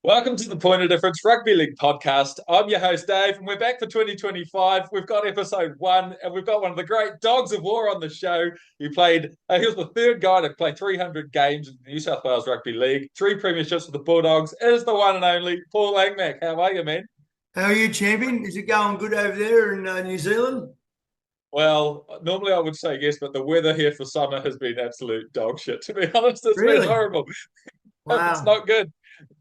Welcome to the Point of Difference Rugby League podcast. I'm your host, Dave, and we're back for 2025. We've got episode 1, and we've got one of the great dogs of war on the show. He was the third guy to play 300 games in the New South Wales Rugby League, 3 premierships with the Bulldogs. It is the one and only Paul Langmack. How are you, man? How are you, champion? Is it going good over there in New Zealand? Well, normally I would say yes, but the weather here for summer has been absolute dog shit, to be honest. It's been Really? horrible. It's Wow. not good.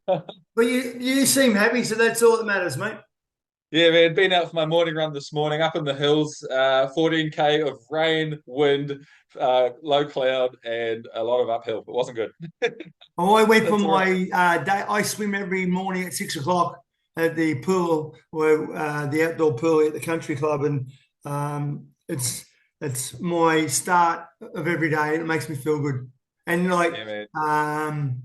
But you seem happy, so that's all that matters, mate. Yeah, man, been out for my morning run this morning up in the hills, 14K of rain, wind, low cloud, and a lot of uphill. It wasn't good. Oh, I went for That's all right. my day. I swim every morning at 6 o'clock at the pool, where the outdoor pool at the country club, and it's my start of every day, and it makes me feel good. And Yeah, man.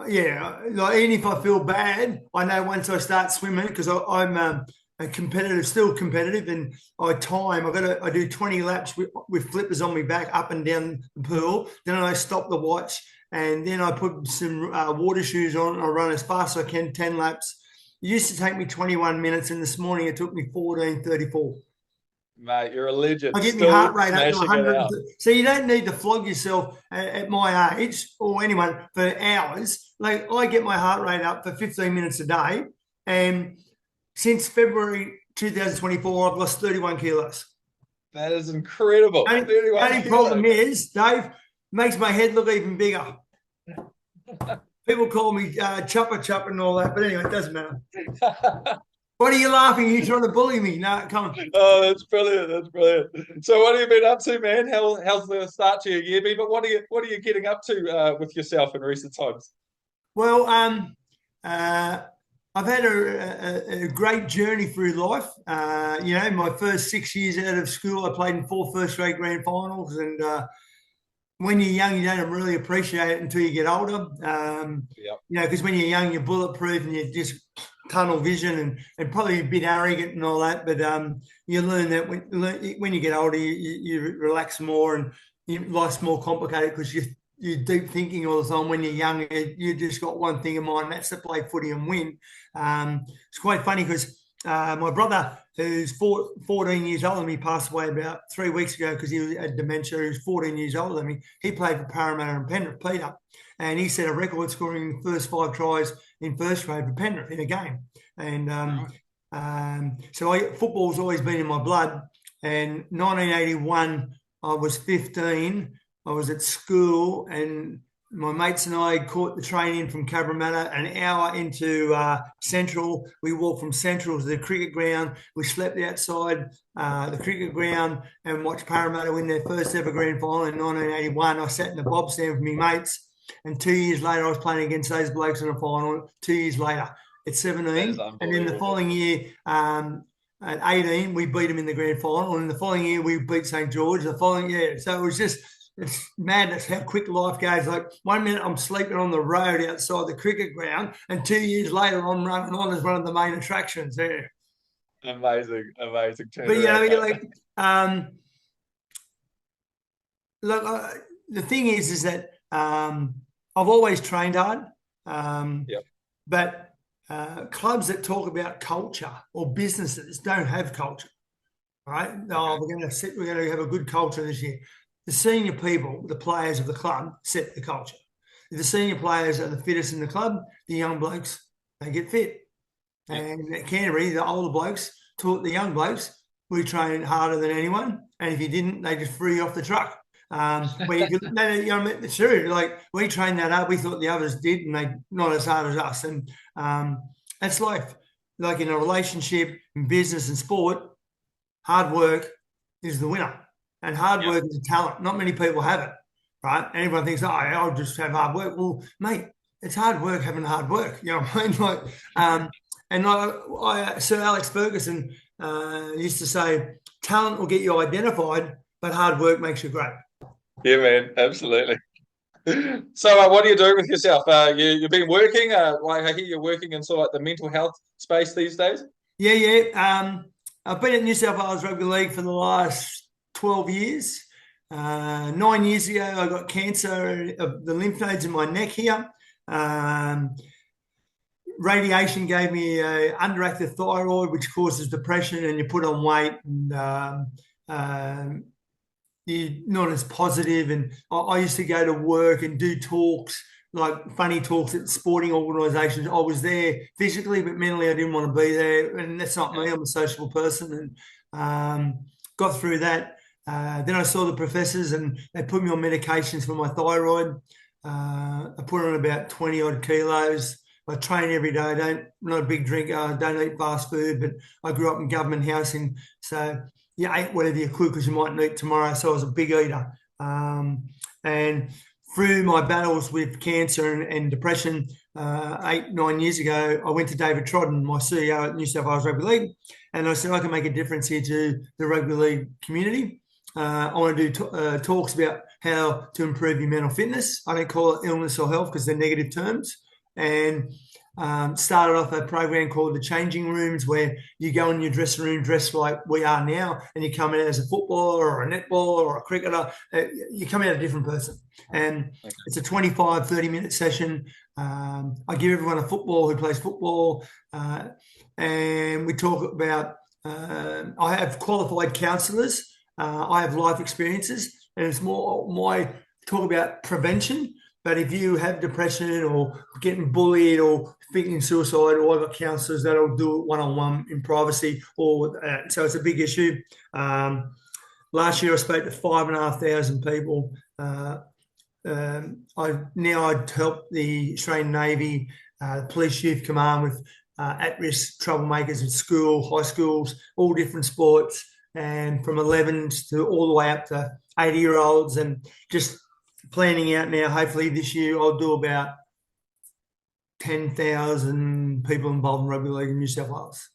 yeah, like even if I feel bad, I know once I start swimming because I'm a competitive, still competitive, and I do 20 laps with flippers on my back up and down the pool. Then I stop the watch, and then I put some water shoes on. And I run as fast as I can, 10 laps. It used to take me 21 minutes, and this morning it took me 14:34. Mate, you're a legend. I get my heart Still rate up to smashing it 100. out. So you don't need to flog yourself at my age or anyone for hours. Like I get my heart rate up for 15 minutes a day. And since February 2024, I've lost 31 kilos. That is incredible. Only, 31 only problem kilos. is, Dave, makes my head look even bigger. People call me chopper and all that. But anyway, it doesn't matter. What are you laughing? Are you trying to bully me? No, come on. Oh, that's brilliant. That's brilliant. So what have you been up to, man? How's the start to your year been? But what are you getting up to with yourself in recent times? Well, uh, I've had a great journey through life. My first 6 years out of school, I played in 4 first-grade grand finals, and when you're young, you don't really appreciate it until you get older. Yep. Because when you're young, you're bulletproof and you're just tunnel vision and probably a bit arrogant and all that. But you learn that when you get older, you relax more and life's more complicated because you're deep thinking all the time. When you're young, you just got one thing in mind, that's to play footy and win. It's quite funny because my brother, who's 14 years older than me, passed away about 3 weeks ago because he had dementia. He was 14 years older than me. He played for Parramatta and Penrith, Peter, and he set a record scoring the first 5 tries in first grade for Penrith in a game. And Right. so football's always been in my blood. And 1981, I was 15. I was at school, and my mates and I caught the train in from Cabramatta an hour into Central. We walked from Central to the cricket ground. We slept outside the cricket ground and watched Parramatta win their first ever grand final in 1981. I sat in the bob stand with my mates, and 2 years later, I was playing against those blokes in a final. 2 years later, at That is 17, and then the unbelievable. following year, at 18, we beat them in the grand final, and the following year we beat St George. The following year, so it was just it's madness how quick life goes. Like 1 minute I'm sleeping on the road outside the cricket ground, and 2 years later I'm running on as one of the main attractions there. Amazing, amazing But turnaround, you're mate. like, look, the thing is that I've always trained hard, Yep. but clubs that talk about culture or businesses don't have culture. Right? No, Okay. we're going to have a good culture this year. The senior people, the players of the club, set the culture. If the senior players are the fittest in the club, the young blokes, they get fit. Yep. And at Canterbury, the older blokes taught the young blokes, we train harder than anyone. And if you didn't, they just threw you off the truck. Where you could, no, you know, it's true. Like we trained that up, we thought the others did, and they not as hard as us. And that's life. Like in a relationship, in business and sport, hard work is the winner. And hard Yep. work is a talent. Not many people have it, right? And everyone thinks, oh, I'll just have hard work. Well, mate, it's hard work having hard work. You know what I mean? Like, Sir Alex Ferguson used to say, talent will get you identified, but hard work makes you great. Yeah, man, absolutely. So, what are you doing with yourself? You've been working. Like I hear you're working in sort of like the mental health space these days. Yeah, yeah. I've been at New South Wales Rugby League for the last 12 years. 9 years ago, I got cancer of the lymph nodes in my neck here. radiation gave me a underactive thyroid, which causes depression, and you put on weight, and you're not as positive. And I used to go to work and do talks, like funny talks at sporting organisations. I was there physically, but mentally I didn't want to be there, and that's not me. I'm a sociable person, and got through that. Then I saw the professors, and they put me on medications for my thyroid. I put on about 20 odd kilos. I train every day. I'm not a big drinker. Don't eat fast food, but I grew up in government housing, so you ate whatever you could because you mightn't eat tomorrow. So I was a big eater. And through my battles with cancer and depression 8-9 years ago, I went to David Trodden, my CEO at New South Wales Rugby League, and I said, I can make a difference here to the rugby league community. I want to do talks about how to improve your mental fitness. I don't call it illness or health because they're negative terms. And started off a program called The Changing Rooms, where you go in your dressing room dressed like we are now, and you come in as a footballer or a netballer or a cricketer. You come out a different person. And it's a 25, 30-minute session. I give everyone a football who plays football. And we talk about, I have qualified counsellors. I have life experiences, and it's more my talk about prevention. But if you have depression or getting bullied or thinking suicide, or I've got counsellors that'll do it one-on-one in privacy, or so it's a big issue. Last year I spoke to 5,500 people. I'd help the Australian Navy, Police Youth Command with at-risk troublemakers in school, high schools, all different sports, and from 11s to all the way up to 80-year-olds, and just planning out now. Hopefully this year I'll do about 10,000 people involved in rugby league in New South Wales.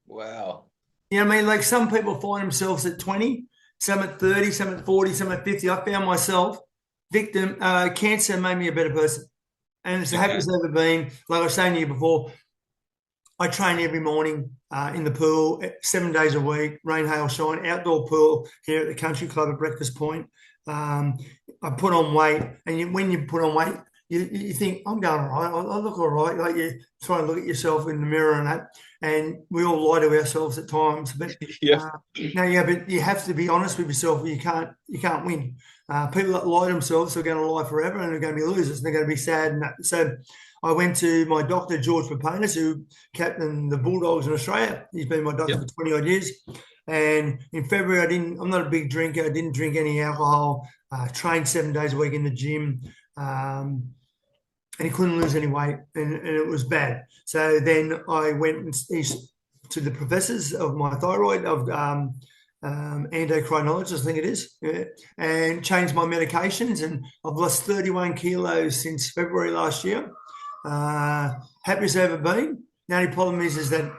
Wow. You know what I mean? Like, some people find themselves at 20, some at 30, some at 40, some at 50. I found myself victim. Cancer made me a better person. And it's the happiest I've ever been. Like I was saying to you before, I train every morning in the pool, 7 days a week, rain, hail, shine, outdoor pool here at the Country Club at Breakfast Point. I put on weight, and when you put on weight, you think, I'm going all right, I look all right. Like, you try and look at yourself in the mirror and that, and we all lie to ourselves at times. But but you have to be honest with yourself. You can't win. People that lie to themselves are going to lie forever, and they're going to be losers, and they're going to be sad. And that. So I went to my doctor, George Paponis, who captained the Bulldogs in Australia. He's been my doctor for 20 odd years. And in February, I'm not a big drinker. I didn't drink any alcohol. Trained 7 days a week in the gym. And he couldn't lose any weight, and it was bad. So then I went to the professors of my thyroid, of endocrinologist, I think it is, and changed my medications, and I've lost 31 kilos since February last year. Happy as I've ever been. The only problem is that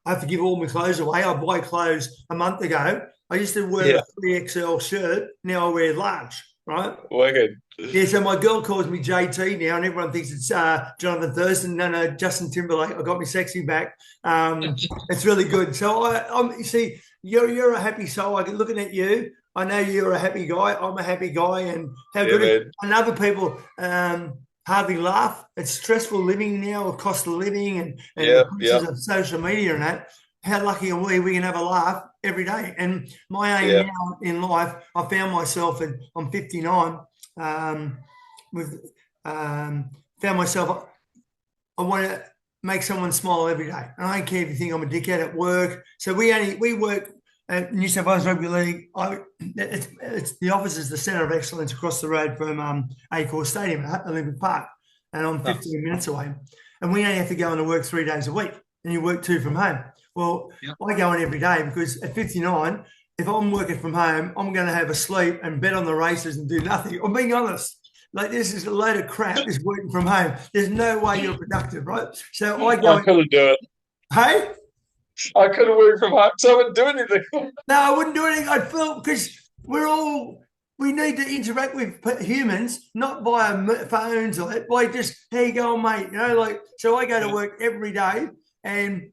I have to give all my clothes away. I buy clothes a month ago. I used to wear a 3XL shirt. Now I wear large, right? Wicked. Yeah, so my girl calls me JT now, and everyone thinks it's Jonathan Thurston. No, Justin Timberlake. I got me sexy back. It's really good. So you see, you're a happy soul. Looking at you, I know you're a happy guy. I'm a happy guy, and how good. And other people hardly laugh. It's stressful living now, the cost of living, and the pressures of social media and that. How lucky are we? We can have a laugh every day. And my aim now in life, I found myself, and I'm 59. Found myself, I want to make someone smile every day. And I don't care if you think I'm a dickhead at work. So we work at New South Wales Rugby League. It's the office is the centre of excellence across the road from Acor Stadium at Olympic Park, and I'm 15 minutes away. And we only have to go into work 3 days a week, and you work 2 from home. Well, I go in every day because at 59, if I'm working from home, I'm going to have a sleep and bet on the races and do nothing. I'm being honest. Like, this is a load of crap, is working from home. There's no way you're productive, right? So I couldn't do it. Hey? I couldn't work from home, so I wouldn't do anything. No, I wouldn't do anything. I'd feel, because we need to interact with humans, not via phones or by just, how you going, mate? You know, like, so I go to work every day, and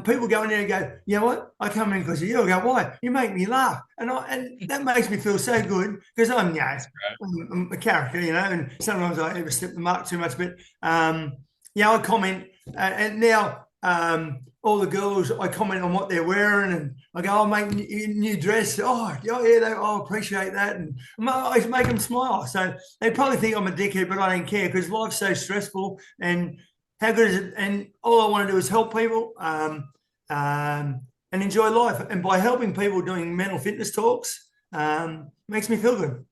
people go in there and go, you know what? I come in because of you. I go, why? You make me laugh. And that makes me feel so good, because I'm a character, you know, and sometimes I overstep the mark too much. But, I comment, and now all the girls, I comment on what they're wearing, and I go, "Oh, mate, new dress." "Oh, yeah, I appreciate that," and I make them smile. So they probably think I'm a dickhead, but I don't care because life's so stressful. And how good is it? And all I want to do is help people and enjoy life. And by helping people doing mental fitness talks, makes me feel good.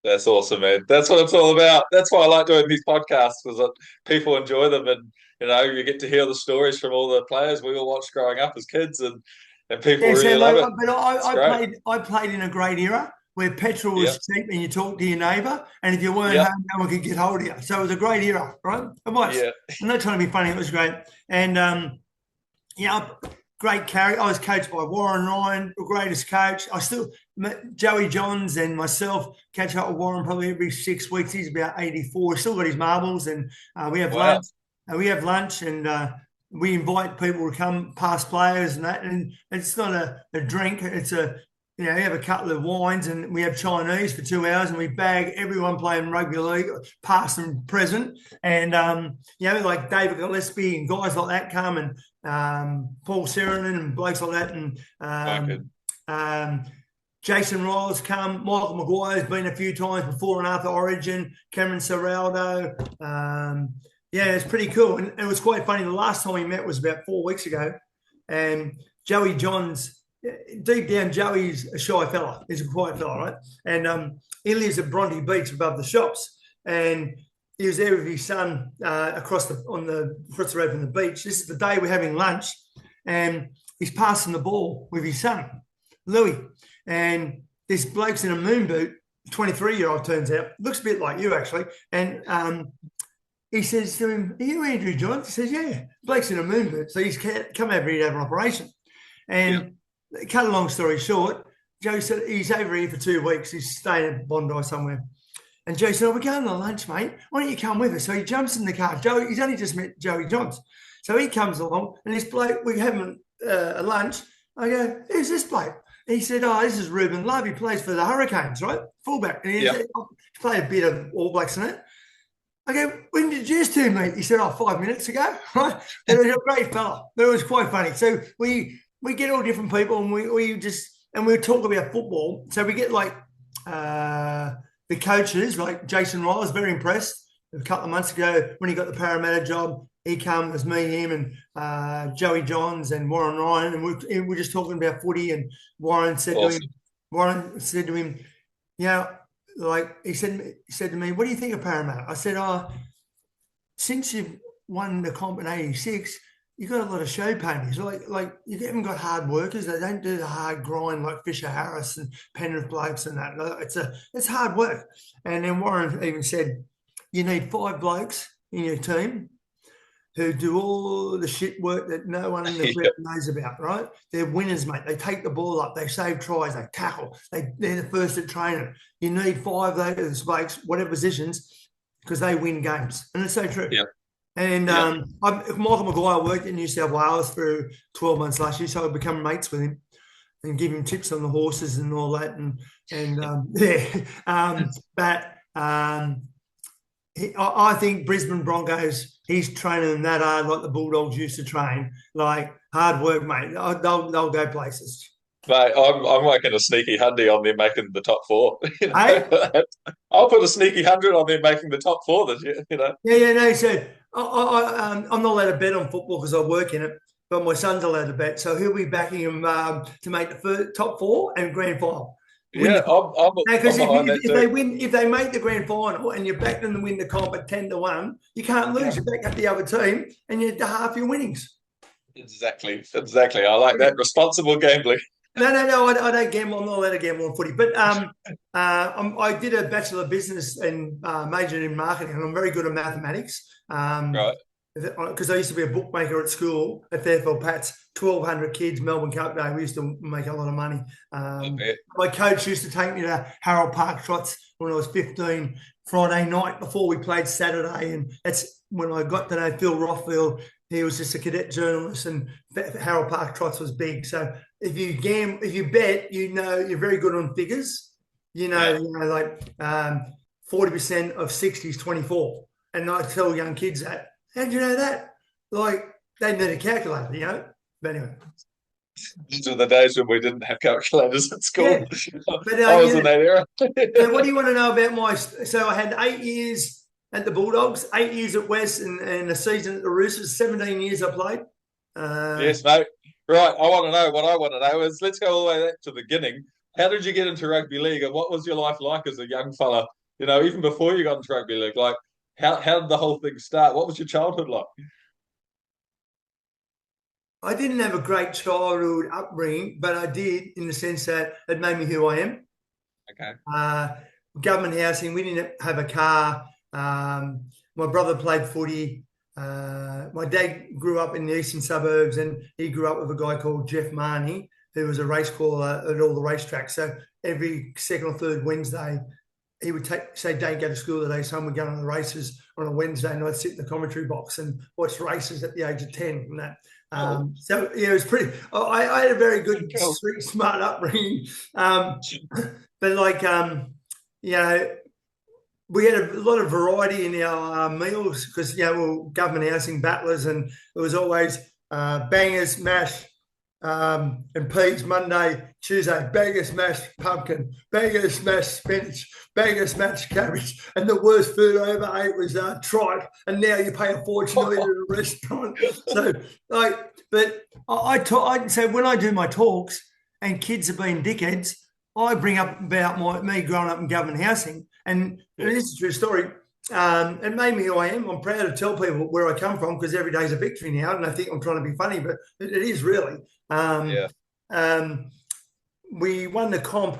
That's awesome, man. That's what it's all about. That's why I like doing these podcasts, because people enjoy them, and you get to hear the stories from all the players we all watched growing up as kids, and people really love it. But I played in a great era where petrol was cheap and you talked to your neighbour, and if you weren't home, no one could get hold of you. So it was a great era, right? It was. Yeah. I'm not trying to be funny. It was great. And, great character. I was coached by Warren Ryan, the greatest coach. Joey Johns and myself catch up with Warren probably every 6 weeks. He's about 84. He's still got his marbles, and we have lunch. We have lunch, and we invite people to come, past players and that. And it's not a drink. It's we have a couple of wines, and we have Chinese for 2 hours, and we bag everyone playing rugby league, past and present. And, like David Gillespie and guys like that come, and Paul Seranen and blokes like that. And Jason Ryles come. Michael Maguire's been a few times before and after Origin. Cameron Serraldo. It's pretty cool. And it was quite funny. The last time we met was about 4 weeks ago. And Joey Johns, deep down, Joey's a shy fella. He's a quiet fella, right? And he lives at Bronte Beach above the shops. And he was there with his son across the road from the beach. This is the day we're having lunch, and he's passing the ball with his son, Louis. And this bloke's in a moon boot, 23-year-old turns out, looks a bit like you actually. And he says to him, "Are you Andrew Johns?" He says, "Yeah." Bloke's in a moon boot, so he's come over here to have an operation. And cut a long story short, Joe said he's over here for 2 weeks. He's staying at Bondi somewhere. And Joe said, "We're going to lunch, mate. Why don't you come with us?" So he jumps in the car. He's only just met Joey Johns. So he comes along, and this bloke, we're having a lunch. I go, "Who's this bloke?" He said, "Oh, this is Ruben Love. He plays for the Hurricanes, right? Fullback." And he played a bit of All Blacks in it. I go, "When did you two meet?" He said, 5 minutes ago. Right? He was a great fella. But it was quite funny. So we get all different people, and we talk about football. So we get like the coaches, like Jason Ryles, very impressed. A couple of months ago when he got the Parramatta job, he came, it was me, him, and Joey Johns and Warren Ryan, and we're just talking about footy. And Warren said to him, like he said to me, "What do you think of Parramatta?" I said, "Since you've won the comp in '86, you've got a lot of show ponies. Like you haven't got hard workers. They don't do the hard grind like Fisher Harris and Penrith blokes and that. It's hard work." And then Warren even said, "You need 5 blokes in your team who do all the shit work that no one in the group knows about, right? They're winners, mate. They take the ball up. They save tries. They tackle. They're the first at training. You need 5 of those blokes, whatever positions, because they win games." And it's so true. Yeah. And Michael Maguire worked in New South Wales for 12 months last year, so I become mates with him and give him tips on the horses and all that. I think Brisbane Broncos, he's training them that hard like the Bulldogs used to train. Like, hard work, mate. They'll go places. Mate, I'm making a sneaky 100 on them making the top 4. Hey? I'll put a sneaky 100 on them making the top 4 this year. No. So I'm not allowed to bet on football because I work in it, but my son's allowed to bet. So he'll be backing him to make the top 4 and grand final. Because if they make the grand final and you back them to win the comp at 10-1, you can't lose. You back up the other team and you're half your winnings. Exactly. I like that. Responsible gambling. No, I don't gamble. I'm not allowed to gamble on footy. But I did a Bachelor of Business and majored in marketing, and I'm very good at mathematics. Right. Because I used to be a bookmaker at school at Fairfield Pats, 1,200 kids, Melbourne Cup Day. We used to make a lot of money. My coach used to take me to Harold Park Trots when I was 15, Friday night before we played Saturday. And that's when I got to know Phil Rothfield. He was just a cadet journalist, and Harold Park Trots was big. So if you bet, you're very good on figures. Like 40% of 60 is 24. And I tell young kids that. how'd you know that? Like, they need a calculator, you know? But anyway. These were the days when we didn't have calculators at school. Yeah. But, I was in that era. so what do you want to know about so I had 8 years at the Bulldogs, 8 years at West, and a season at the Roosters, 17 years I played. Yes, mate. Right. I want to know. What I want to know is, let's go all the way back to the beginning. How did you get into rugby league, and what was your life like as a young fella? You know, even before you got into rugby league, like how did the whole thing start? What was your childhood like? I didn't have a great childhood upbringing, but I did in the sense that it made me who I am. Okay. Government housing, we didn't have a car. My brother played footy. My dad grew up in the eastern suburbs, and he grew up with a guy called Jeff Marnie, who was a race caller at all the racetracks. So every second or third Wednesday, he would say, "Don't go to school today, son. We're going to the races on a Wednesday," and I'd sit in the commentary box and watch races at the age of 10 and that. So yeah, it was pretty. I had a very good, sweet, smart upbringing, but like you know, we had a lot of variety in our meals because we were government housing battlers, and it was always bangers, mash, and peas Monday, Tuesday, bangers, mash, pumpkin, bangers, mash, spinach, bangers, mash, cabbage, and the worst food I ever ate was tripe, and now you pay a fortune to eat at a restaurant. So but I so when I do my talks and kids are being dickheads, I bring up about me growing up in government housing, and this is a true story. It made me who I am. I'm proud to tell people where I come from because every day is a victory now, and I think I'm trying to be funny, but it is really. We won the comp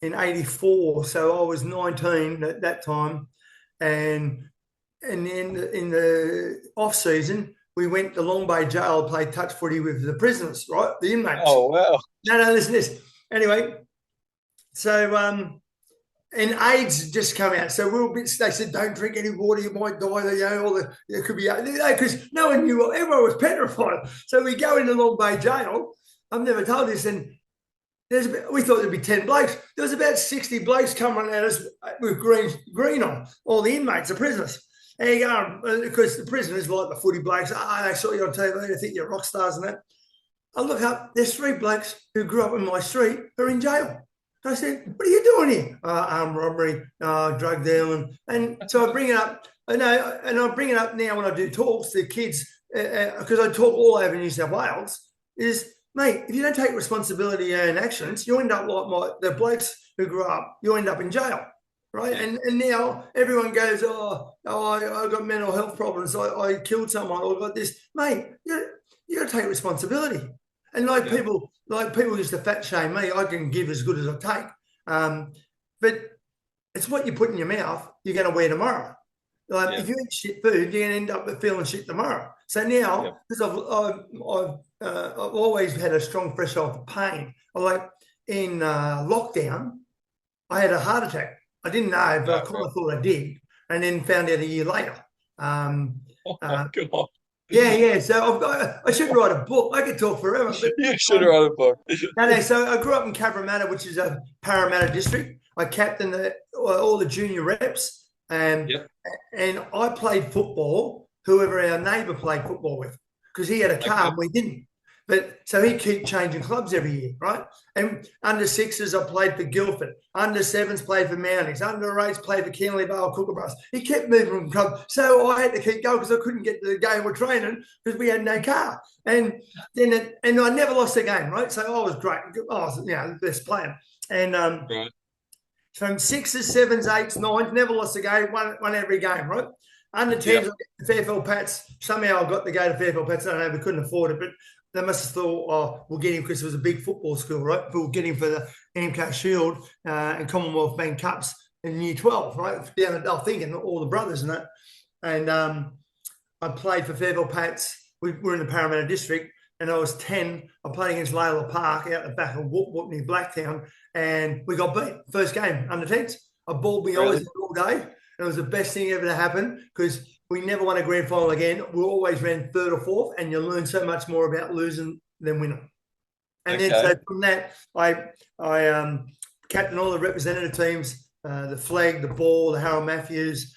in '84, so I was 19 at that time, and then in the off season we went to Long Bay Jail, played touch footy with the prisoners, right, the inmates. Oh wow! No, listen to this. Anyway, so and AIDS just come out. So we were a bit, they said, don't drink any water, you might die. It could be, because no one knew, everyone was petrified. So we go into Long Bay Jail. I've never told this. And we thought there'd be 10 blokes. There was about 60 blokes coming at us with green on, all the inmates, the prisoners. And you go, because the prisoners like the footy blokes, they saw you on TV, they think you're rock stars and that. I look up, there's 3 blokes who grew up in my street who are in jail. I said, what are you doing here? Armed robbery, drug dealing. And so I bring it up, and I bring it up now when I do talks to kids, because I talk all over New South Wales, is, mate, if you don't take responsibility and actions, you end up like the blokes who grew up, you end up in jail, right? And now everyone goes, I got mental health problems, I killed someone, or I got this. Mate, you got to take responsibility. And people used to fat shame me. I can give as good as I take. But it's what you put in your mouth you're going to wear tomorrow. If you eat shit food, you're going to end up feeling shit tomorrow. So now, because I've always had a strong threshold for pain. In lockdown, I had a heart attack. I didn't know, but I kind of thought I did, and then found out a year later. God. Yeah. So I should write a book. I could talk forever. But, you should write a book. So I grew up in Cabramatta, which is a Parramatta district. I captained all the junior reps, and I played football. Whoever our neighbour played football with, because he had a car and we didn't. But so he'd keep changing clubs every year, right? And under 6s, I played for Guildford. Under 7s, played for Mounties. Under 8s, played for Keenley Vale Kookaburras. He kept moving from club. So I had to keep going because I couldn't get to the game we're training because we had no car. And then I never lost a game, right? So I was great. I was, the best player. And from 6s, 7s, 8s, 9s, never lost a game, won every game, right? Under 10s, Fairfield Pats. Somehow I got to go to Fairfield Pats. I don't know, we couldn't afford it, but they must have thought, we'll get him because it was a big football school, right? We'll get him for the MK Shield and Commonwealth Bank Cups in year 12, right? Down at, I think, and all the brothers and that. And I played for Fairfield Pats. We were in the Parramatta district, and I was 10. I played against Layla Park out the back of Whoop near Blacktown, and we got beat. First game, under 10s. I balled my eyes all day. It was the best thing ever to happen because we never won a grand final again. We always ran 3rd or 4th, and you learn so much more about losing than winning. And then so from that, I captained all the representative teams, the Flag, the Ball, the Harold Matthews,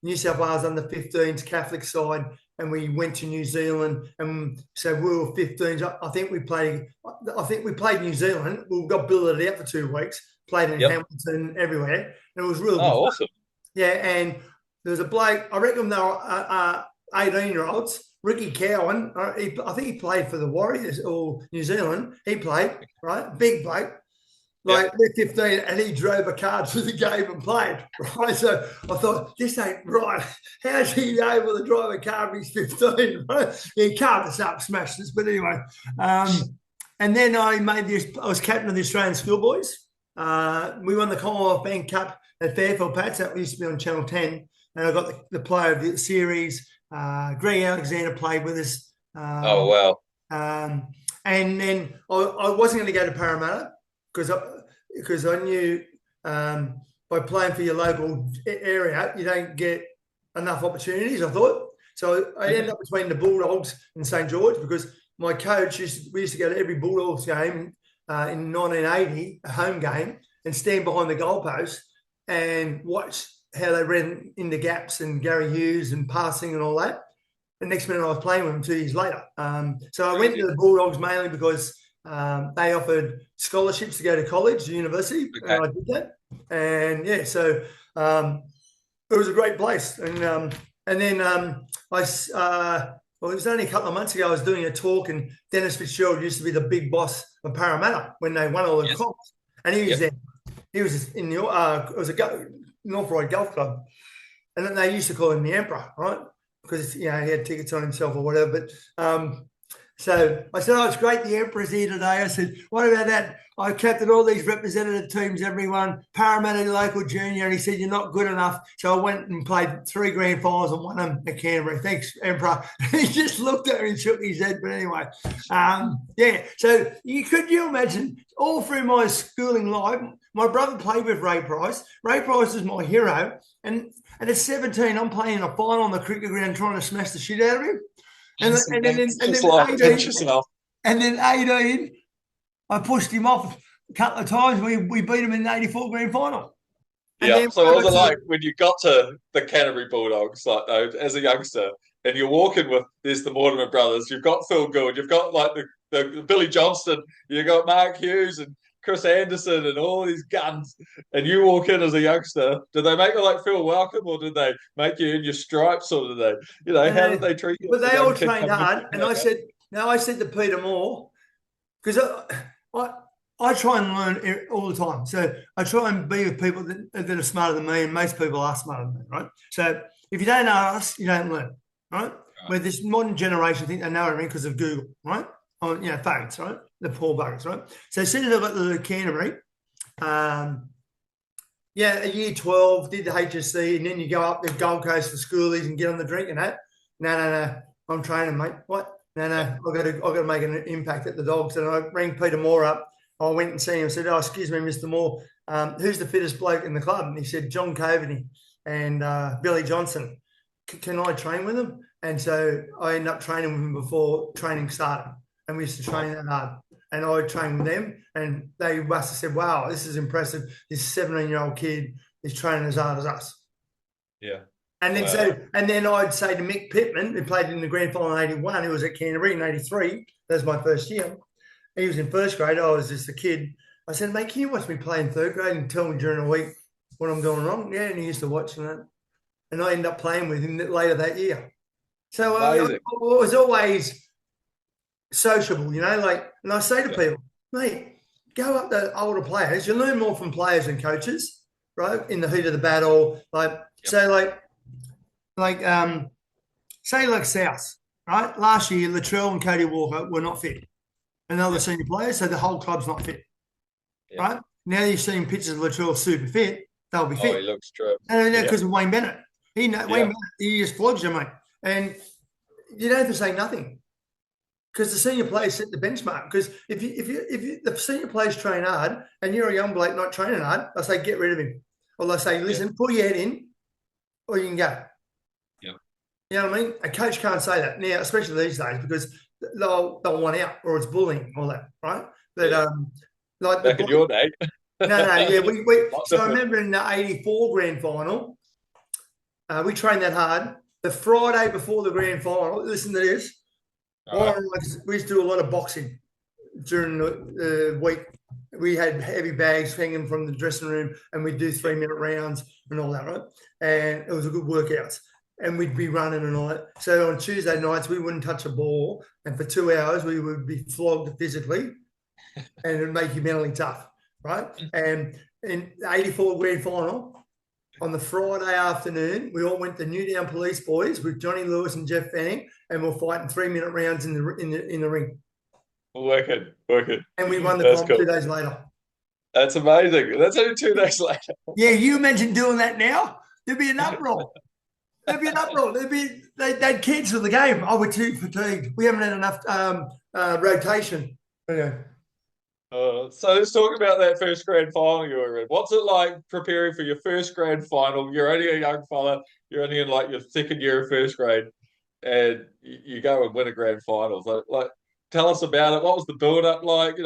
New South Wales under 15s Catholic side, and we went to New Zealand, and so we were 15s. I think we played New Zealand. We got billeted out for 2 weeks, played in Hamilton, everywhere, and it was really good. Awesome. Yeah, and there was a bloke. I reckon they were 18-year-olds. Ricky Cowan, I think he played for the Warriors or New Zealand. He played, right? Big bloke. Like we're 15, and he drove a car to the game and played, right? So I thought, this ain't right. How's he able to drive a car if he's 15? Right? He carved us up, smashed us. But anyway, and then I was captain of the Australian schoolboys. We won the Commonwealth Bank Cup at Fairfield Pats. That used to be on Channel 10. And I got the player of the series. Greg Alexander played with us. Oh, wow. And then I wasn't going to go to Parramatta because I knew by playing for your local area, you don't get enough opportunities, I thought. So I ended up between the Bulldogs and St. George because my coach, we used to go to every Bulldogs game in 1980, a home game, and stand behind the goalpost and watch how they ran into gaps and Gary Hughes and passing and all that. The next minute I was playing with them 2 years later. So I went to the Bulldogs mainly because they offered scholarships to go to college, university, and I did that. And so it was a great place. And then it was only a couple of months ago I was doing a talk, and Dennis Fitzgerald used to be the big boss of Parramatta when they won all the comps, and he was there. He was in it was a North Ryde Golf Club, and then they used to call him the Emperor, right? Because he had tickets on himself or whatever. But so I said, it's great the Emperor's here today. I said, what about that? I captained all these representative teams, everyone, Parramatta local junior, and he said, you're not good enough. So I went and played 3 grand finals and won them at Canterbury. Thanks, Emperor. He just looked at me and shook his head. But anyway, so could you imagine all through my schooling life, my brother played with Ray Price. Ray Price is my hero. And at 17, I'm playing a final on the cricket ground trying to smash the shit out of him. And then 18, I pushed him off a couple of times. We beat him in the 84 grand final. So what was it like when you got to the Canterbury Bulldogs, like though, as a youngster, and you're walking with there's the Mortimer brothers, you've got Phil Gould, you've got like the Billy Johnston, you've got Mark Hughes and Chris Anderson and all these guns, and you walk in as a youngster. Did they make you feel welcome, or did they make you in your stripes, or did they, how did they treat you? But they all trained hard, and I said to Peter Moore, because I try and learn all the time. So I try and be with people that are smarter than me, and most people are smarter than me, right? So if you don't know us, you don't learn, right? With this modern generation, I think they know everything because of Google, right? On phones, right? The poor buggers, right? So as soon as I got to Canterbury, a year 12, did the HSC, and then you go up the Gold Coast for schoolies and get on the drink and that. No, I'm training, mate. What? No, I've got to make an impact at the Dogs. And I rang Peter Moore up. I went and seen him and said, excuse me, Mr. Moore, who's the fittest bloke in the club? And he said, John Coveney and Billy Johnson. Can I train with them? And so I ended up training with him before training started. And we used to train that hard. And I trained with them, and they must have said, wow, this is impressive. This 17-year-old kid is training as hard as us. Yeah. And then I'd say to Mick Pittman, who played in the grand final in 81, who was at Canterbury in 83. That was my first year. He was in first grade. I was just a kid. I said, mate, can you watch me play in third grade and tell me during the week what I'm doing wrong? Yeah, and he used to watch that. And I ended up playing with him later that year. So I was always sociable, and I say to people, mate, go up to older players. You learn more from players than coaches, right? In the heat of the battle, say South, right? Last year, Latrell and Cody Walker were not fit, and they were senior players, so the whole club's not fit, right? Now you're seeing pictures of Latrell super fit; they'll be fit. Oh, he looks true. And because of Wayne Bennett, Wayne Bennett, he just flogs you, mate, and you don't have to say nothing. Because the senior players set the benchmark. Because if the senior players train hard and you're a young bloke not training hard, I say get rid of him. Or they say, listen, pull your head in, or you can go. Yeah. You know what I mean? A coach can't say that now, especially these days, because they'll want out, or it's bullying, all that, right? But back in your day. So I remember in the 84 grand final, We trained that hard. The Friday before the grand final, listen to this. We used to do a lot of boxing during the week. We had heavy bags hanging from the dressing room, and we'd do 3-minute rounds and all that, right? And it was a good workout. And we'd be running and all that. So on Tuesday nights, we wouldn't touch a ball, and for 2 hours, we would be flogged physically, and it'd make you mentally tough, right? And in the 84 grand final, on the Friday afternoon, we all went to Newtown Police Boys with Johnny Lewis and Jeff Fanning, and we're fighting 3-minute rounds in the ring. Wicked. And we won the comp 2 days later. That's amazing. That's only 2 days later. Yeah, you imagine doing that now? There'd be an uproar. They'd cancel the game. Oh, we're too fatigued. We haven't had enough rotation. Yeah. So let's talk about that first grand final you were in. What's it like preparing for your first grand final? You're only a young fella. You're only in like your second year of first grade, and you go and win a grand final. Like, tell us about it. What was the build-up like?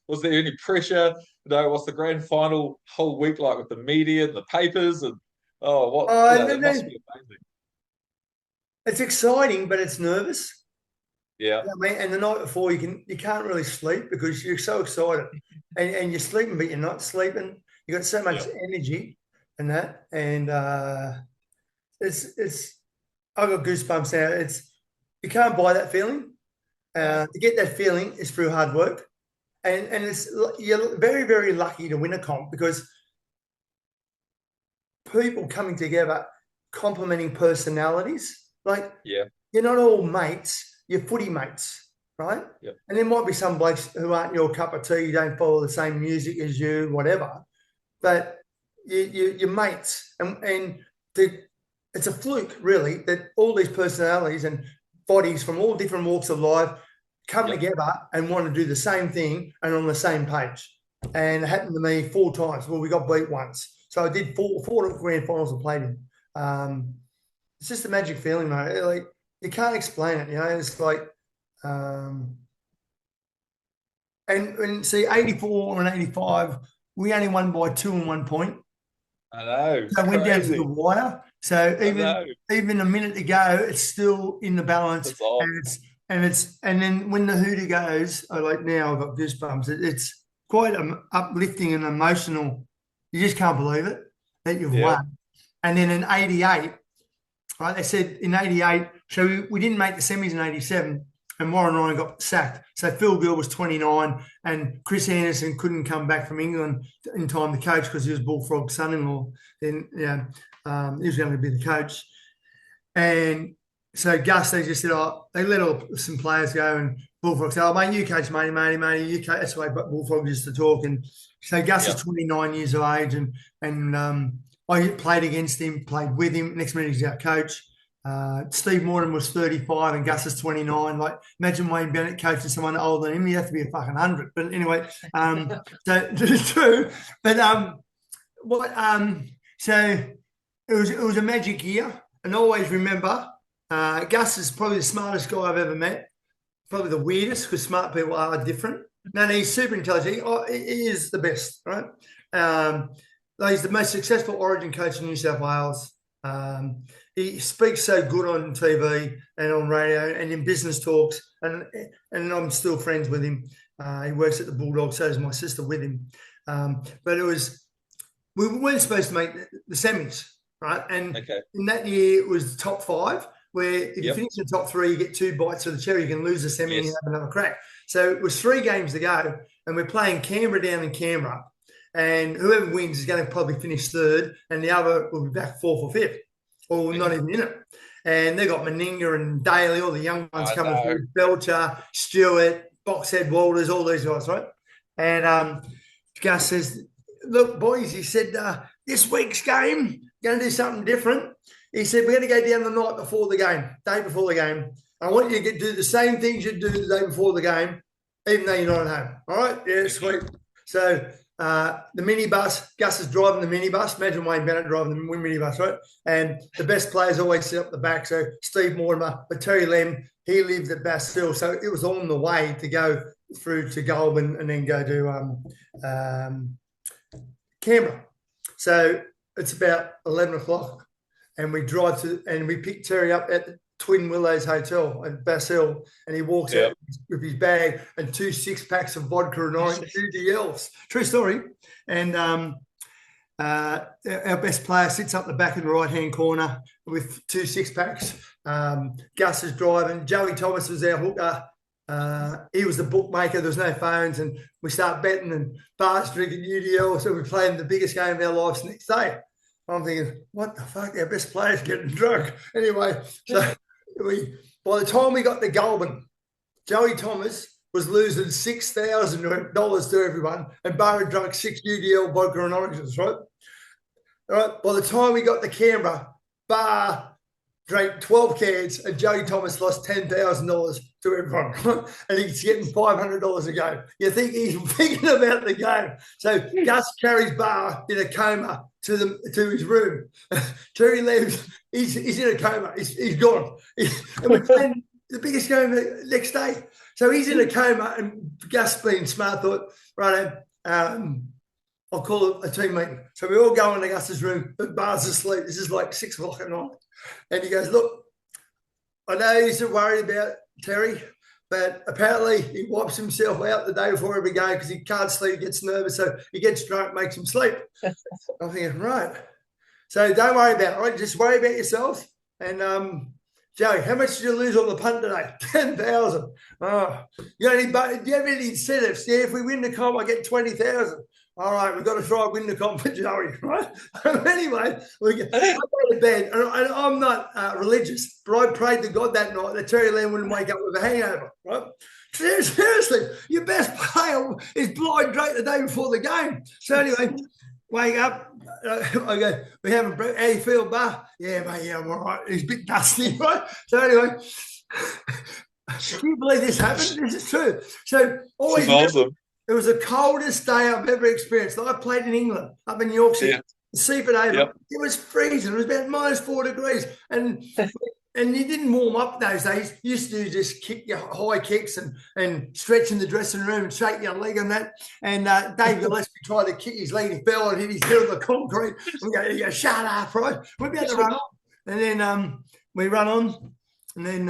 Was there any pressure? What's the grand final whole week like with the media and the papers? And it must be amazing. It's exciting, but it's nervous. Yeah. You know what I mean? And the night before, you can't really sleep because you're so excited, and you're sleeping, but you're not sleeping. You got so much energy and that, and it's. I've got goosebumps now. You can't buy that feeling. To get that feeling is through hard work, and you're very, very lucky to win a comp because people coming together, complementing personalities. Like, you're not all mates. You're footy mates, right? Yep. And there might be some blokes who aren't your cup of tea, you don't follow the same music as you, whatever. But you're mates. And it's a fluke, really, that all these personalities and bodies from all different walks of life come together and want to do the same thing and on the same page. And it happened to me 4 times. Well, we got beat once. So I did four grand finals I played in. It's just a magic feeling, mate. Like, you can't explain it, It's like, and see, 84 and 85, we only won by 2 and 1 point. I know. So I went down to the wire. So even a minute to go, it's still in the balance. And then when the hooter goes, now I've got goosebumps. It's quite uplifting and emotional. You just can't believe it that you've won. And then in 88. Right, they said in 88, so we didn't make the semis in 87, and Warren Ryan got sacked. So Phil Gill was 29, and Chris Anderson couldn't come back from England in time to coach because he was Bullfrog's son-in-law. Then, he was going to be the coach. And so Gus, they just said, they let some players go, and Bullfrog said, mate, you coach, matey, you coach. That's the way Bullfrog used to talk. And so Gus is 29 years of age, and I played against him, played with him. Next minute, he's our coach. Steve Morton was 35 and Gus is 29. Like, imagine Wayne Bennett coaching someone older than him. You have to be a fucking 100. But anyway, so it's true. But so it was a magic year. And always remember, Gus is probably the smartest guy I've ever met. Probably the weirdest because smart people are different. No, he's super intelligent. He is the best, right? He's the most successful Origin coach in New South Wales. He speaks so good on TV and on radio and in business talks, and I'm still friends with him. He works at the Bulldogs, so is my sister with him. But we weren't supposed to make the semis, right? And in that year, it was the top 5, where if you finish in the top 3, you get 2 bites of the cherry. You can lose the semi and have another crack. So it was 3 games to go, and we're playing Canberra down in Canberra. And whoever wins is going to probably finish 3rd, and the other will be back 4th or 5th, or not even in it. And they got Meninga and Daly, all the young ones coming through, Belcher, Stewart, Boxhead Walters, all these guys, right? And Gus says, look, boys, he said, this week's game, going to do something different. He said, we're going to go down the night before the game, day before the game. I want you to do the same things you do the day before the game, even though you're not at home. All right? Yeah, sweet. So the minibus, Gus is driving the minibus. Imagine Wayne Bennett driving the minibus, right? And the best players always sit up the back. So Steve Mortimer, but Terry Lem, he lived at Bastille. So it was on the way to go through to Goulburn and then go to Canberra. So it's about 11 o'clock. and we drive to, and we pick Terry up at the Twin Willows Hotel at Bass Hill, and he walks out with his bag and 2 6-packs of vodka and orange UDLs. True story. And our best player sits up the back in the right-hand corner with 2 6-packs. Gus is driving. Joey Thomas was our hooker. He was the bookmaker. There was no phones, and we start betting and bars drinking UDL. So we played the biggest game of our lives the next day. I'm thinking, what the fuck? Our best player's getting drunk. Anyway, so by the time we got to Goulburn, Joey Thomas was losing $6,000 to everyone, and Bar had drunk 6 UDL vodka and oranges, right? All right. By the time we got to Canberra, Bar drank 12 cans, and Joey Thomas lost $10,000 to everyone, and he's getting $500 a game. You think he's thinking about the game? So Gus carries Bar in a coma to his room. Terry leaves. He's in a coma. He's gone. And we're playing the biggest game the next day. So he's in a coma, and Gus, being smart, thought, right, I'll call a team meeting. So we all go into Gus's room, but Bar's asleep. This is like 6 o'clock at night. And he goes, look, I know you're worried about Terry, but apparently he wipes himself out the day before every game because he can't sleep, gets nervous, so he gets drunk, makes him sleep. I'm thinking, right. So don't worry about it, right? Just worry about yourself. And Joey, how much did you lose on the punt today? 10,000. Oh, do you have any incentives? Yeah, if we win the comp, I get 20,000. All right, we've got to try and win the comp for Joey, right? Anyway, I go to bed, and I'm not religious, but I prayed to God that night that Terry Lamb wouldn't wake up with a hangover, right? Seriously, your best player is blind drunk the day before the game. So anyway, wake up, I go, we haven't, how do you feel, Bar? Yeah, mate, yeah, I'm all right. He's a bit dusty, right? So anyway, can you believe this happened? This is true. So always awesome. It was the coldest day I've ever experienced. I played in England, up in Yorkshire, Seaford Haven. Yep. It was freezing. It was about -4 degrees. And you didn't warm up those days. You used to just kick your high kicks and stretch in the dressing room and shake your leg and that. And Dave Gillespie tried to kick his leg and fell and hit his head on the concrete. He goes, shut up, right? We're about to run on. And then we run on. And then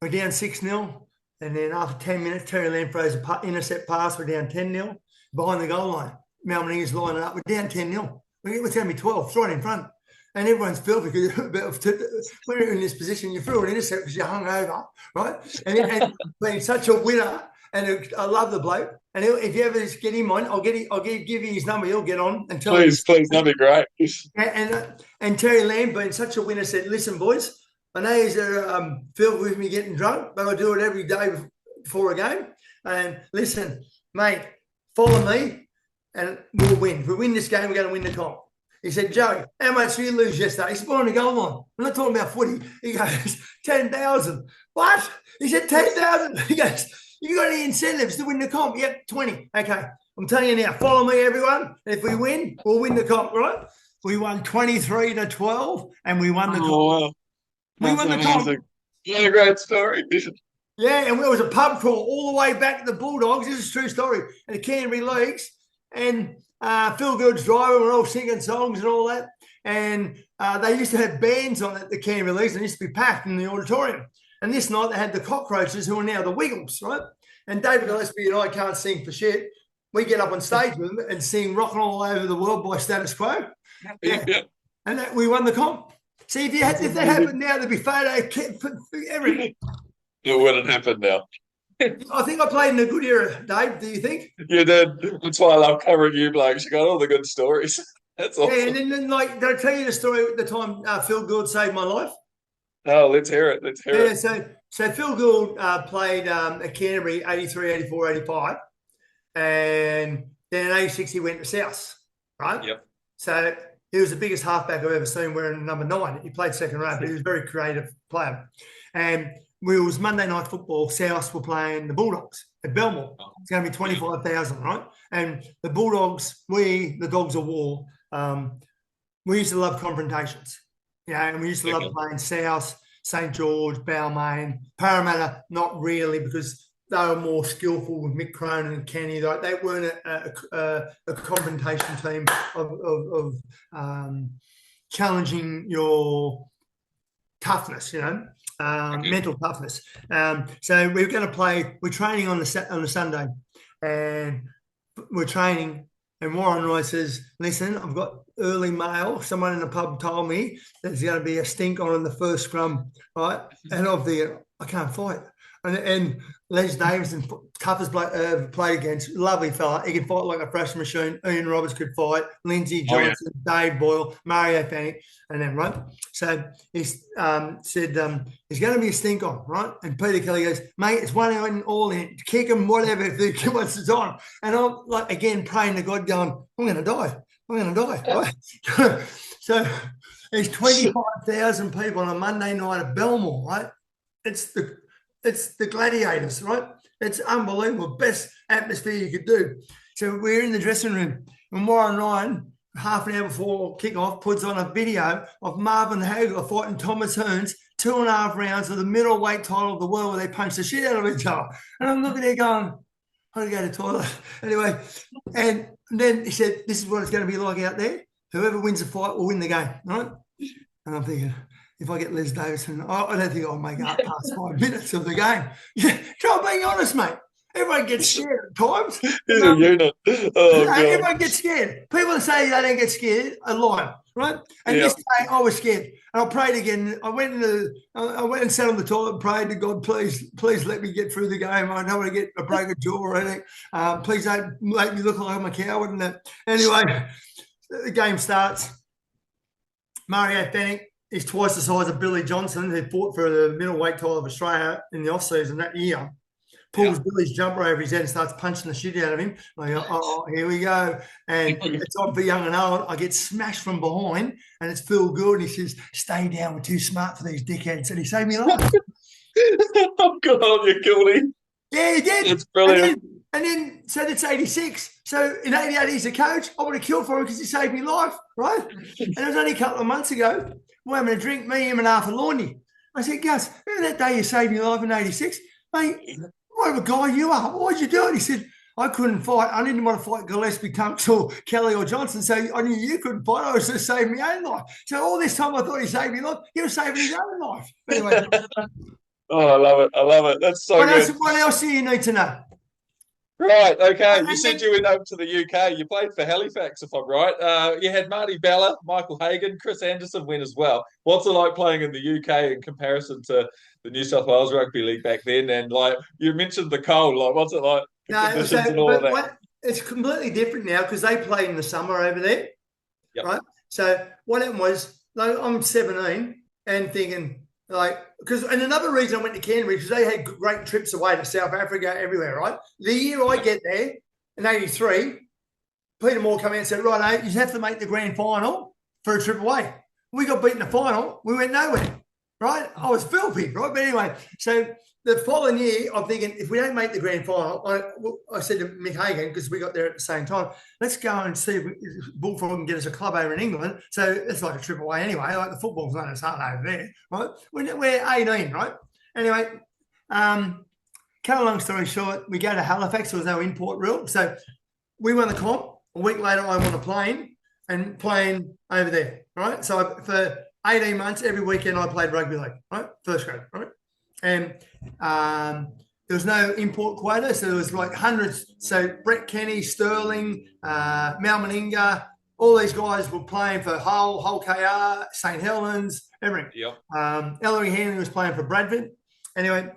we're down 6-0. And then after 10 minutes, Terry Lamb throws an intercept pass. We're down 10-0 behind the goal line. Melbourne is lining up. We're down 10-0. We're going to be 12, it's right in front. And everyone's filthy because when you're in this position, you threw an intercept because you're hungover, right? And being such a winner, and I love the bloke. And if you ever get him on, I'll give you his number. He'll get on and tell please, that'd be great. And Terry Lamb, being such a winner, said, listen, boys, I know you're filled with me getting drunk, but I do it every day before a game. And listen, mate, follow me and we'll win. If we win this game, we're going to win the comp. He said, Joey, how much did you lose yesterday? He said, behind the goal line. I'm not talking about footy. He goes, 10,000. What? He said, 10,000. He goes, you got any incentives to win the comp? Yep, 20. Okay, I'm telling you now, follow me, everyone. If we win, we'll win the comp, right? We won 23-12 and we won the comp. Wow. We won the comp. What a great story. Yeah, and there was a pub crawl all the way back to the Bulldogs. This is a true story. And the Canterbury Leagues. And Phil Good's driving. We're all singing songs and all that. And they used to have bands on at the Canterbury Leagues. And it used to be packed in the auditorium. And this night they had the Cockroaches, who are now the Wiggles, right? And David Gillespie and I can't sing for shit. We get up on stage with them and sing Rockin' All Over the World by Status Quo. Yeah. And we won the comp. See, if that happened now, there'd be photo, everything. It wouldn't happen now. I think I played in a good era, Dave. Do you think? You did. That's why I love covering you, blokes. You got all the good stories. That's awesome. Yeah, and then did I tell you the story at the time Phil Gould saved my life? Oh, let's hear it. Let's hear it. So Phil Gould played at Canterbury 83, 84, 85. And then in 86, he went to South, right? Yep. So he was the biggest halfback I've ever seen wearing number 9. He played second row, but he was a very creative player. And it was Monday night football. South were playing the Bulldogs at Belmore. It's going to be 25,000, right? And the Bulldogs, the Dogs of War, we used to love confrontations. Yeah, and we used to love playing South, St. George, Balmain, Parramatta, not really, because they were more skillful with Mick Cronin and Kenny. They weren't a confrontation team of challenging your toughness, mental toughness. So we're going to play. We're training on the Sunday, and we're training. And Warren Roy says, "Listen, I've got early mail. Someone in the pub told me there's going to be a stink on in the first scrum, right?" And I'm thinking, I can't fight. And Les Davidson, toughest bloke I ever played against, lovely fella. He could fight like a fresh machine. Ian Roberts could fight. Lindsay Johnson, Dave Boyle, Mario Panic, and then, right? So he said, there's going to be a stink on, right? And Peter Kelly goes, "Mate, it's 1 hour and all in. Kick him, whatever, if they give us the time." And I'm like, again, praying to God, going, I'm going to die. Right? So there's 25,000 people on a Monday night at Belmore, right? It's the Gladiators, right? It's unbelievable. Best atmosphere you could do. So we're in the dressing room, and Warren Ryan, half an hour before kickoff, puts on a video of Marvin Hagler fighting Thomas Hearns, 2.5 rounds of the middleweight title of the world, where they punch the shit out of each other. And I'm looking there going, I got to go to the toilet. Anyway, and then he said, "This is what it's going to be like out there. Whoever wins the fight will win the game," right? And I'm thinking, if I get Les Davidson, I don't think I'll make it up past 5 minutes of the game. Yeah, try being honest, mate. Everyone gets scared at times. He's a unit. Oh, God. Everyone gets scared. People that say they don't get scared are lying, right? And this day I was scared, and I prayed again. I went and sat on the toilet and prayed to God, please let me get through the game. I don't want to get a broken jaw or anything. Please don't make me look like I'm a coward. And that. Anyway, the game starts. Mario Fennick is twice the size of Billy Johnson, who fought for the middleweight title of Australia in the off-season that year. Pulls Billy's jumper over his head and starts punching the shit out of him. I go, oh, here we go. And it's on for young and old. I get smashed from behind, and it's Phil Gould. And he says, "Stay down. We're too smart for these dickheads." And he saved me life. Oh, God, you killed him. Yeah, he did. It's brilliant. And then, so that's 86. So in 88, he's a coach. I would have killed for him because he saved me life, right? And it was only a couple of months ago. We're having a drink, me, him, and Arthur Lawney. I said, "Gus, remember that day you saved me life in 86? Mate, what a guy you are. What did you do?" And he said, "I couldn't fight. I didn't want to fight Gillespie, Tunks, or Kelly or Johnson. So I knew you couldn't fight. I was just saving my own life." So all this time I thought he saved me life. He was saving his own life. Anyway. Oh, I love it. That's so good. What else do you need to know? Right, okay. You said you went over to the UK. You played for Halifax, if I'm right. You had Marty Bella, Michael Hagan, Chris Anderson win as well. What's it like playing in the UK in comparison to the New South Wales Rugby League back then? And like you mentioned the cold, like what's it like? Conditions and all of that. It's completely different now because they play in the summer over there, right? So what happened was, like, I'm 17 and thinking, and another reason I went to Canterbury because they had great trips away to South Africa, everywhere, right? The year I get there in 83, Peter Moore came out and said, "Right, you have to make the grand final for a trip away." We got beaten in the final. We went nowhere, right? I was filthy, right? But anyway, so the following year, I'm thinking, if we don't make the grand final, I said to Mick Hagan, because we got there at the same time, let's go and see if Bullfrog can get us a club over in England. So it's like a trip away anyway. Like the football's not as hard over there, right? We're 18, right? Anyway, cut a long story short, we go to Halifax. There was no import rule. So we won the comp. A week later, I'm on a plane and playing over there, right? So for 18 months, every weekend I played rugby league, right? First grade, right? And there was no import quota, so there was like hundreds. So Brett Kenny, Sterling, Mal Meninga, all these guys were playing for Hull KR, St Helens, everything. Yep. Ellery Hanley was playing for Bradford. Anyway,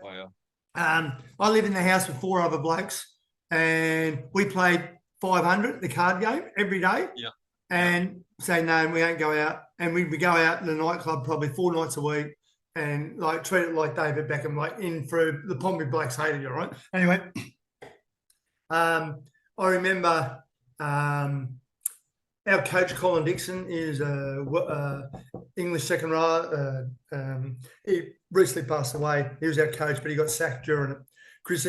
I lived in the house with 4 other blokes, and we played 500, the card game, every day. Yeah. And say, no, we ain't go out. And we'd go out in the nightclub probably 4 nights a week. And like treat it like David Beckham, like in through the Pompey Blacks hated you, right? Anyway, I remember our coach Colin Dixon is English second row. He recently passed away. He was our coach, but he got sacked during it. Chris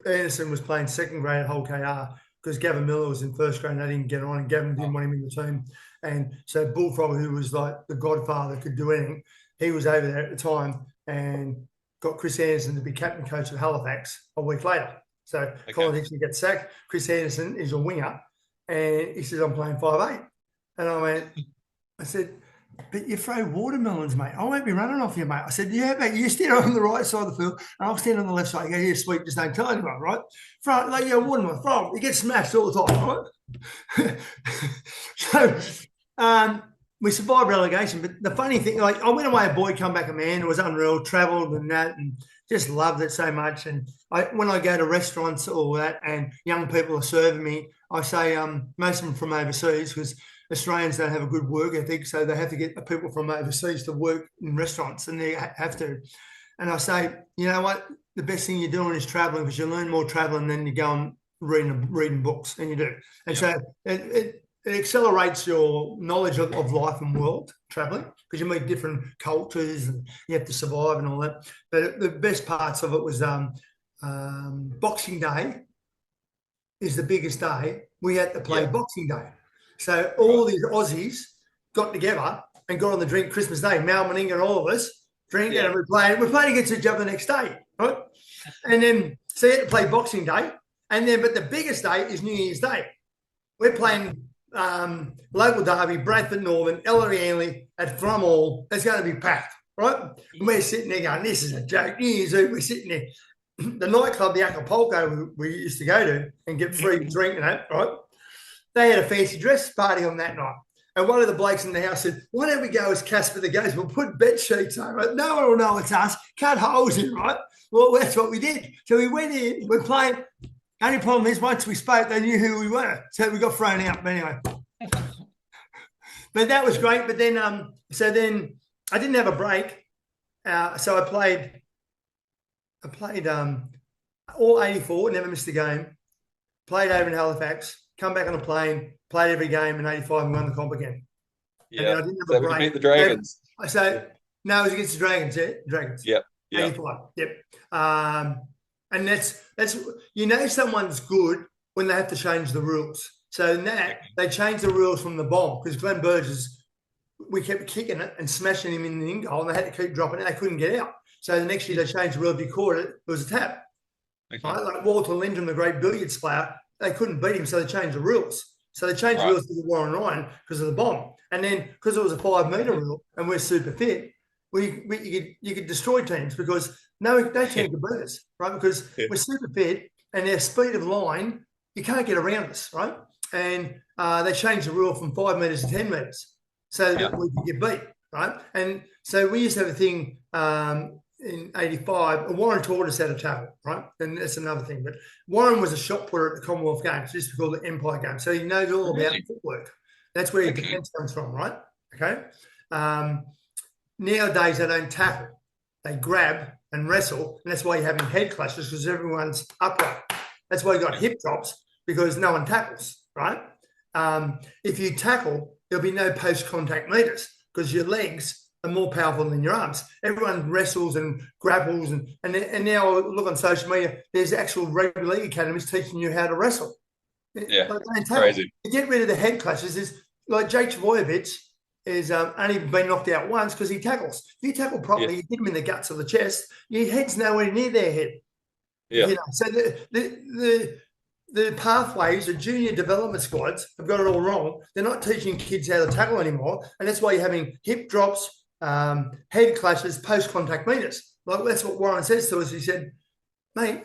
Anderson was playing second grade at Hull KR because Gavin Miller was in first grade and they didn't get on, and Gavin didn't want him in the team. And so Bullfrog, who was like the godfather, could do anything. He was over there at the time and got Chris Anderson to be captain coach of Halifax a week later. So Colin Dixon gets sacked. Chris Anderson is a winger, and he says, "I'm playing 5'8". And I said, but you throw watermelons, mate. I won't be running off you, mate. I said, yeah, mate, you stand on the right side of the field, and I'll stand on the left side. You go, yeah, sweet, just don't tell anyone, right? Throw it like you're a watermelon. Throw it. You get smashed all the time, right? So we survived relegation. But the funny thing, like, I went away a boy, come back a man. It was unreal, travelled and that, and just loved it so much. And when I go to restaurants or that and young people are serving me, I say most of them from overseas, because Australians don't have a good work ethic, so they have to get people from overseas to work in restaurants, and they have to. And I say, you know what? The best thing you're doing is travelling, because you learn more travelling than you go and reading books, and you do. And so it accelerates your knowledge of life and world, travelling, because you meet different cultures and you have to survive and all that. But the best parts of it was Boxing Day is the biggest day. We had to play Boxing Day. So all these Aussies got together and got on the drink Christmas Day. Mal Meninga and all of us drink, and we're playing against each other the next day, right? And then so you had to play Boxing Day, but the biggest day is New Year's Day. We're playing local derby, Bradford Northern, Ellery Anley at Thrum Hall. It's going to be packed, right? And we're sitting there going, this is a joke. New Year's Eve, we're sitting there. The nightclub, the Acapulco, we used to go to and get free drink and that, right? They had a fancy dress party on that night. And one of the blokes in the house said, why don't we go as Casper the Ghost? We'll put bed sheets over it. No one will know it's us. Cut holes in, right? Well, that's what we did. So we went in, we're playing. Only problem is once we spoke, they knew who we were. So we got thrown out. But anyway. But that was great. But then, so then I didn't have a break. So I played all 84, never missed a game. Played over in Halifax. Come back on a plane, played every game in 85 and won the comp again. Yeah. And I didn't have a break. Beat the Dragons. No, it was against the Dragons, yeah? Dragons. Yep. 85. Yep. And that's someone's good when they have to change the rules. So in that, they changed the rules from the bomb, because Glenn Burgess, we kept kicking it and smashing him in the in goal, and they had to keep dropping it. They couldn't get out. So the next year they changed the rule. If you caught it, it was a tap. Okay. Right? Like Walter Lindrum, the great billiards player, they couldn't beat him, so they changed the rules. So they changed the rules to the Warren Ryan because of the bomb. And then because it was a 5-metre rule and we're super fit, you could destroy teams, because no team could beat us, right? Because we're super fit and their speed of line, you can't get around us, right? And they changed the rule from 5 metres to 10 metres so that we could get beat, right? And so we used to have a thing in 85, Warren taught us how to tackle, right? And that's another thing. But Warren was a shot putter at the Commonwealth Games, just called the Empire Games. So he knows all about footwork. That's where your defence comes from, right? Okay. Nowadays, they don't tackle. They grab and wrestle, and that's why you're having head clashes, because everyone's upright. That's why you got hip drops, because no one tackles, right? If you tackle, there'll be no post-contact meters, because your legs are more powerful than your arms. Everyone wrestles and grapples, and now look on social media, there's actual rugby league academies teaching you how to wrestle. Yeah, crazy. To get rid of the head clashes is like Jake Trbojevic is only been knocked out once because he tackles. If you tackle properly, you hit him in the guts of the chest, your head's nowhere near their head. Yeah. You know, so the pathways, the junior development squads have got it all wrong. They're not teaching kids how to tackle anymore, and that's why you're having hip drops, head clashes, post-contact meters. Like that's what Warren says to us. He said, mate,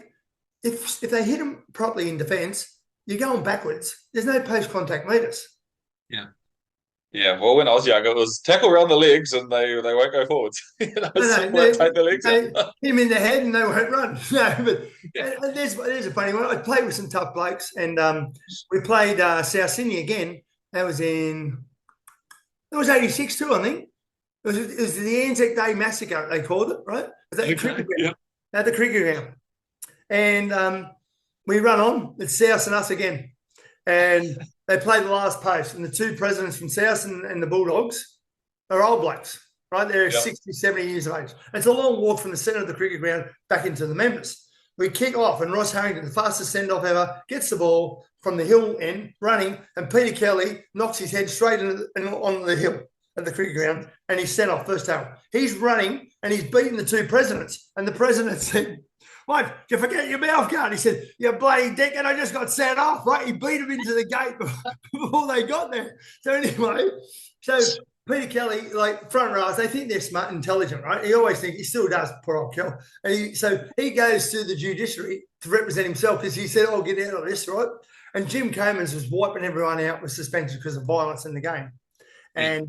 if they hit them properly in defence, you're going backwards. There's no post-contact meters. Yeah. Yeah, well, when I was young, it was tackle around the legs and they won't go forwards. Take the legs out. Hit them in the head and they won't run. No, but there's a funny one. I played with some tough blokes, and we played South Sydney again. That was it was 86 too, I think. It was the Anzac Day Massacre, they called it, right? Was that the cricket ground? At the cricket ground. And we run on. It's South and us again. And they play the last post, and the two presidents from South and the Bulldogs are old blokes, right? They're 60, 70 years of age. And it's a long walk from the centre of the cricket ground back into the members. We kick off, and Ross Harrington, the fastest send-off ever, gets the ball from the hill end, running, and Peter Kelly knocks his head straight on the hill at the cricket ground, and he's sent off first tackle. He's running, and he's beating the two presidents. And the president said, what? Did you forget your mouth guard? He said, you bloody dickhead, I just got sent off, right? He beat him into the gate before they got there. So anyway, Peter Kelly, like front rows, they think they're smart and intelligent, right? He always thinks, he still does, poor old Kel. So he goes to the judiciary to represent himself because he said, I'll get out of this, right? And Jim Comins was wiping everyone out with suspension because of violence in the game. And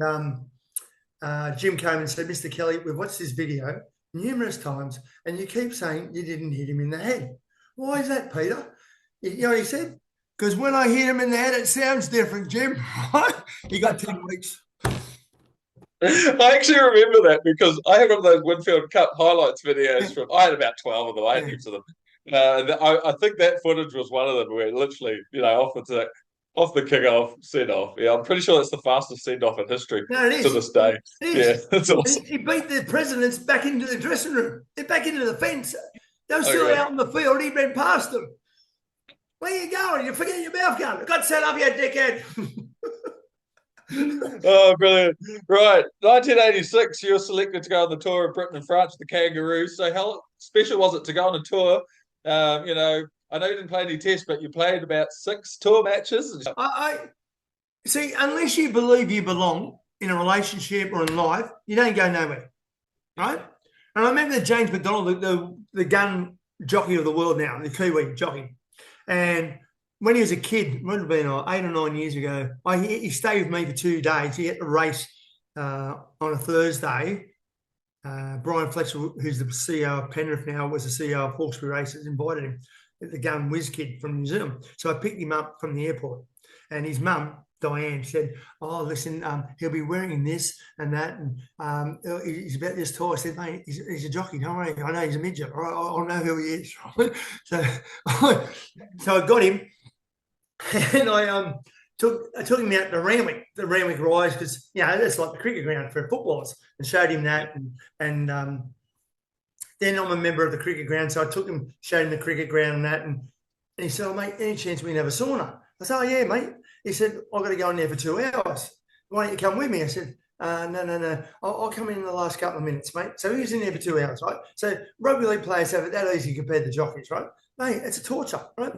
Jim Comins said, Mr. Kelly, we've watched this video numerous times and you keep saying you didn't hit him in the head. Why is that, Peter? You know what he said? Because when I hit him in the head, it sounds different, Jim. You got 10 weeks. I actually remember that because I had one of those Winfield Cup highlights videos from. I had about 12 of them. I had heaps of them. I think that footage was one of them where literally, off the kick-off, send-off. Yeah, I'm pretty sure that's the fastest send-off in history to this day. Yeah, that's awesome. He beat the presidents back into the dressing room. They're back into the fence. They were still out on the field. He ran past them. Where you going? You're forgetting your mouth gun. I got set up, you dickhead. Oh, brilliant. Right. 1986, you were selected to go on the tour of Britain and France with the Kangaroos. So how special was it to go on a tour? I know you didn't play any tests, but you played about 6 tour matches. I see, unless you believe you belong in a relationship or in life, you don't go nowhere, right? And I remember James McDonald, the gun jockey of the world now, the Kiwi jockey. And when he was a kid, it would have been 8 or 9 years ago, he stayed with me for 2 days. He had to race on a Thursday. Brian Fletcher, who's the CEO of Penrith now, was the CEO of Hawkesbury Races, invited him, the gun whiz kid from New Zealand. So I picked him up from the airport. And his mum, Diane, said, oh, listen, he'll be wearing this and that. And he's about this tall. I said, mate, he's a jockey. Don't worry. I know he's a midget. I'll know who he is. So I got him. And I took him out to the Randwick Rise, because that's like the cricket ground for footballers, and showed him that. And then I'm a member of the cricket ground, so I took him, showed him the cricket ground and that. And he said, oh, mate, any chance we can have a sauna? I said, oh yeah, mate. He said, I've got to go in there for 2 hours. Why don't you come with me? I said, no. I'll come in the last couple of minutes, mate. So he was in there for 2 hours, right? So rugby league players have it that easy compared to jockeys, right? Mate, it's a torture, right?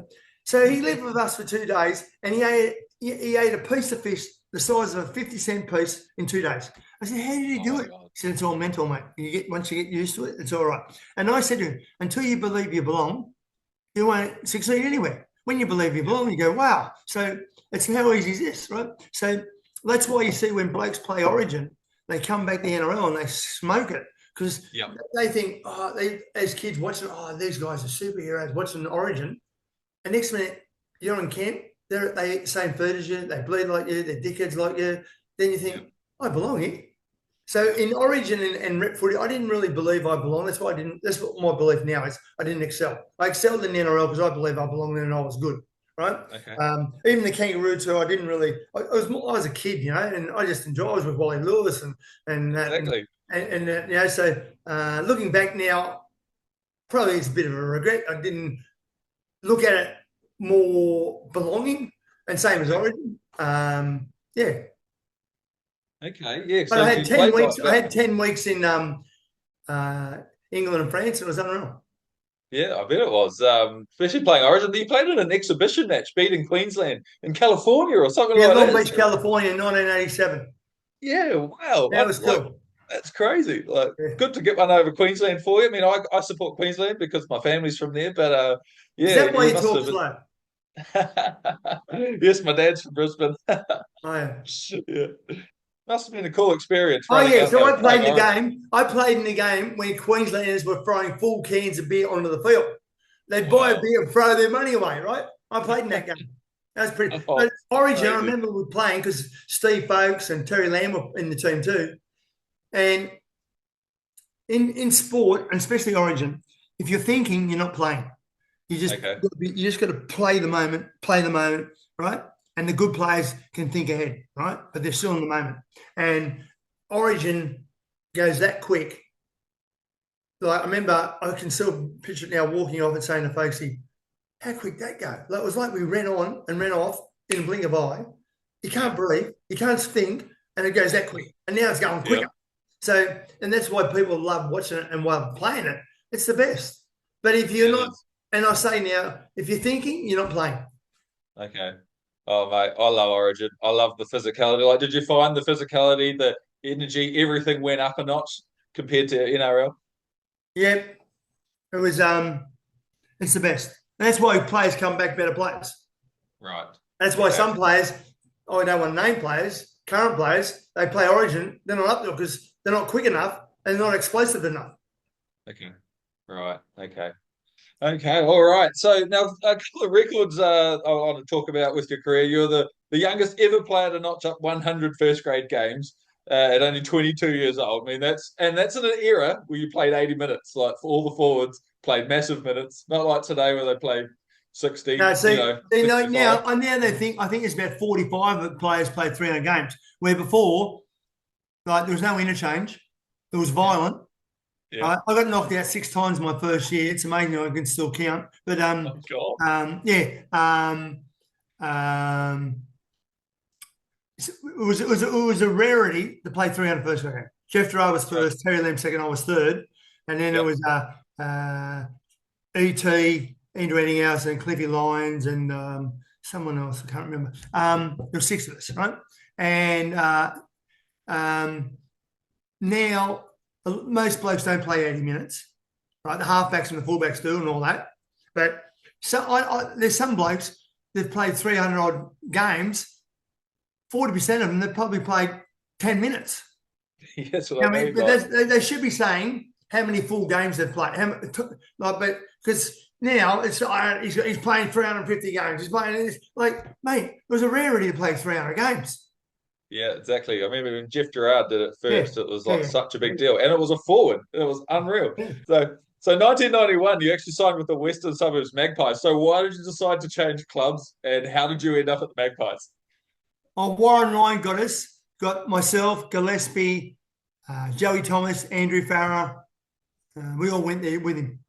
So he lived with us for 2 days, and he ate a piece of fish the size of a 50-cent piece in 2 days. I said, how did he do it? He said, it's all mental, mate. Once you get used to it, it's all right. And I said to him, until you believe you belong, you won't succeed anywhere. When you believe you belong, you go, wow. So it's how easy is this, right? So that's why you see when blokes play Origin, they come back to the NRL and they smoke it, because they think, as kids watching, these guys are superheroes watching Origin. And next minute, you're in camp, they eat the same food as you, they bleed like you, they're dickheads like you. Then you think, I belong here. So in Origin and rep footy, I didn't really believe I belong. That's what my belief now is. I didn't excel. I excelled in the NRL because I believe I belonged there and I was good, right? Okay. Even the Kangaroo tour, I didn't really. I was a kid, and I just enjoyed. I was with Wally Lewis and exactly. And so looking back now, probably it's a bit of a regret. I didn't look at it more belonging, and same as Origin. Okay, yeah. But I had 10 weeks. I had 10 weeks in England and France. It was unreal. Yeah, I bet it was. Especially playing Origin. You played in an exhibition match, beating Queensland in California or something like that. Long Beach, California, in 1987. Yeah, wow. That was cool. That's crazy. Good to get one over Queensland for you. I mean, I support Queensland because my family's from there, but Is that why you talk slow? Yes, my dad's from Brisbane. Yeah. Must have been a cool experience. So I played in the game. I played in the game when Queenslanders were throwing full cans of beer onto the field. They'd buy a beer and throw their money away, right? I played in that game. That was pretty. Origin, I remember we were playing because Steve Folkes and Terry Lamb were in the team too. And in sport, and especially Origin, if you're thinking, you're not playing. You just got to play the moment, right? And the good players can think ahead, right? But they're still in the moment. And Origin goes that quick. Like, I remember, I can still picture it now, walking off and saying to Folkesy, how quick that go? It was like we ran on and ran off in a blink of eye. You can't breathe, you can't think, and it goes that quick. And now it's going quicker. Yep. So, and that's why people love watching it and love playing it. It's the best. But if you're not, and I say now, if you're thinking, you're not playing. Okay. Oh, mate, I love Origin. I love the physicality. Like, did you find the physicality, energy, everything went up a notch compared to NRL. Yeah, it was. It's the best. And that's why players come back better players. Right. That's why some players, I don't want to name players, current players, they play Origin, they're not up there because they're not quick enough and they're not explosive enough. Okay. Right. Okay. Okay. All right. So now a couple of records I want to talk about with your career. You're the youngest ever player to notch up 100 first grade games at only 22 years old. I mean, that's in an era where you played 80 minutes, like for all the forwards played massive minutes, not like today where they play 60. No, see, now they think I think it's about 45 players played 300 games, where before, like there was no interchange, it was violent. Yeah. I got knocked out 6 times my first year. It's amazing I can still count. But it was a rarity to play 300 first grade. Jeff Gerard was first, Terry Lamb second, I was third, and then there was E.T., Andrew Eddinghouse, and Cliffy Lyons, and someone else I can't remember. There were 6 of us, right? And now most blokes don't play 80 minutes, right? The halfbacks and the fullbacks do and all that. But there's some blokes that played 300 odd games. 40% of them they've probably played 10 minutes. Yes, what I mean. But they should be saying how many full games they've played. But because now it's he's playing 350 games. He's playing mate. It was a rarity to play 300 games. Yeah, exactly. I remember when Jeff Gerard did it first, it was like such a big deal. And it was a forward. It was unreal. Yeah. So 1991, you actually signed with the Western Suburbs Magpies. So why did you decide to change clubs and how did you end up at the Magpies? Oh, Warren Ryan got myself, Gillespie, Joey Thomas, Andrew Farrer. We all went there with him.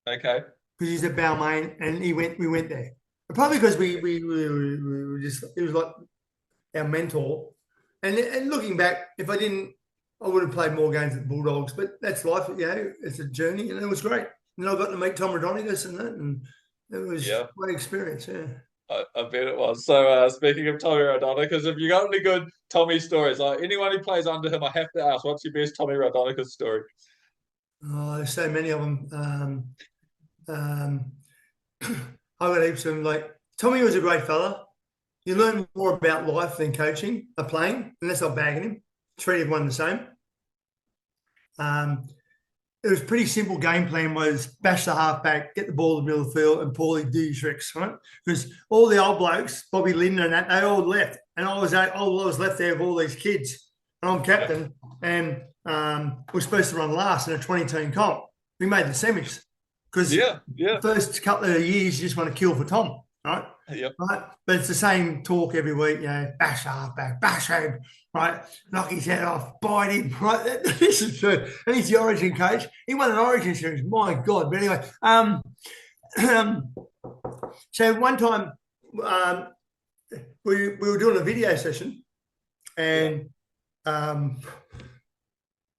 Okay. Because he's at Balmain and we went there. Probably because we were just, it was like our mentor. And looking back, if I didn't, I would have played more games at the Bulldogs. But that's life, it's a journey, and it was great. And I got to meet Tom Raudonikis and it was a great experience, I bet it was. So speaking of Tommy Raudonikis, have you got any good Tommy stories? Like anyone who plays under him, I have to ask, what's your best Tommy Raudonikis story? Oh, there's so many of them. I got heaps of them. Like Tommy was a great fella. You learn more about life than coaching or playing, unless I'm bagging him. Treat everyone the same. It was pretty simple game plan was bash the halfback, get the ball in the middle of the field, and Paulie do your tricks, right? Because all the old blokes, Bobby Linden and that, they all left. And I was left there with all these kids. And I'm captain. And we're supposed to run last in a 20-team comp. We made the semis. Because the first couple of years, you just want to kill for Tom, right? Yep. Right? But it's the same talk every week, bash halfback, bash him, right? Knock his head off, bite him, right? This is true. And he's the Origin coach. He won an Origin series, my God. But anyway, so one time we were doing a video session, and on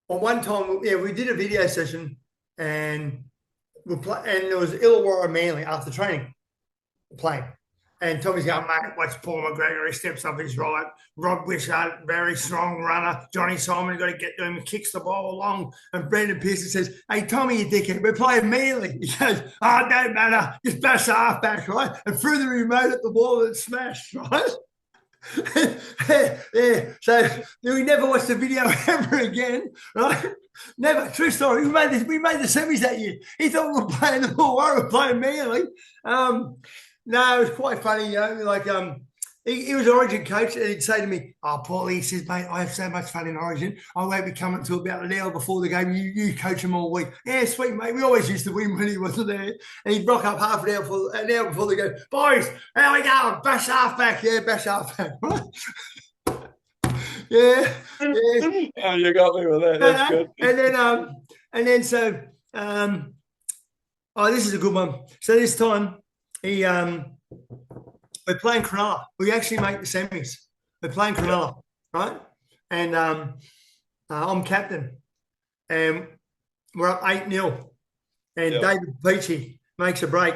one time, we did a video session, and and there was Illawarra Manly after training playing. And Tommy's going, mate, watch Paul McGregor. He steps up his right. Rob Wishart, very strong runner. Johnny Simon, got to get to him, kicks the ball along. And Brendan Pearson says, hey, Tommy, you dickhead, we're playing Manly. He goes, oh, don't matter. Just bash the halfback, right? And threw the remote at the wall and smashed, right? So we never watched the video ever again, right? Never. True story. We made the semis that year. He thought we were playing the ball. We were playing Manly. No, it was quite funny, he was an Origin coach, and he'd say to me, oh, Paul, he says, mate, I have so much fun in Origin. I won't be coming to about an hour before the game. You coach him all week. Yeah, sweet, mate. We always used to win when he wasn't there. And he'd rock up half an hour before they go, boys, how we going? Bash halfback. Yeah, bash halfback. Yeah. Oh, you got me with that. That's good. And then so, this is a good one. So this time, we're playing Crowe. We actually make the semis. We're playing Crowe, right? And I'm captain. And we're up 8-0. And David Peachy makes a break.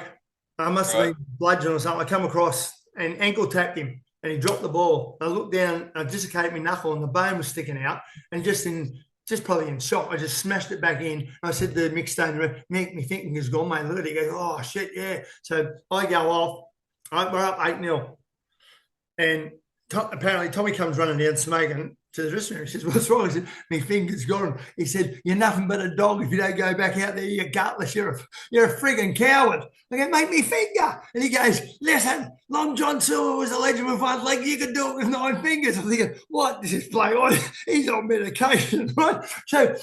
I must have been bludgeoned or something. I come across and ankle tapped him. and he dropped the ball. I looked down, and I dislocated my knuckle, and the bone was sticking out. And just probably in shock, I just smashed it back in. And I said to Mick Stone, Mick, my thinking is gone, mate. Look at it. He goes, oh, shit, yeah. So I go off. Right, we're up 8-0. And apparently Tommy comes running down smoking to the dressing room. He says, what's wrong? I said, my finger's gone. He said, you're nothing but a dog. If you don't go back out there, you're gutless. You're a frigging coward. I go, make me finger. And he goes, listen, Long John Silver was a legend with one leg. You could do it with 9 fingers. I'm thinking, what? This is playing on. He's on medication, right? So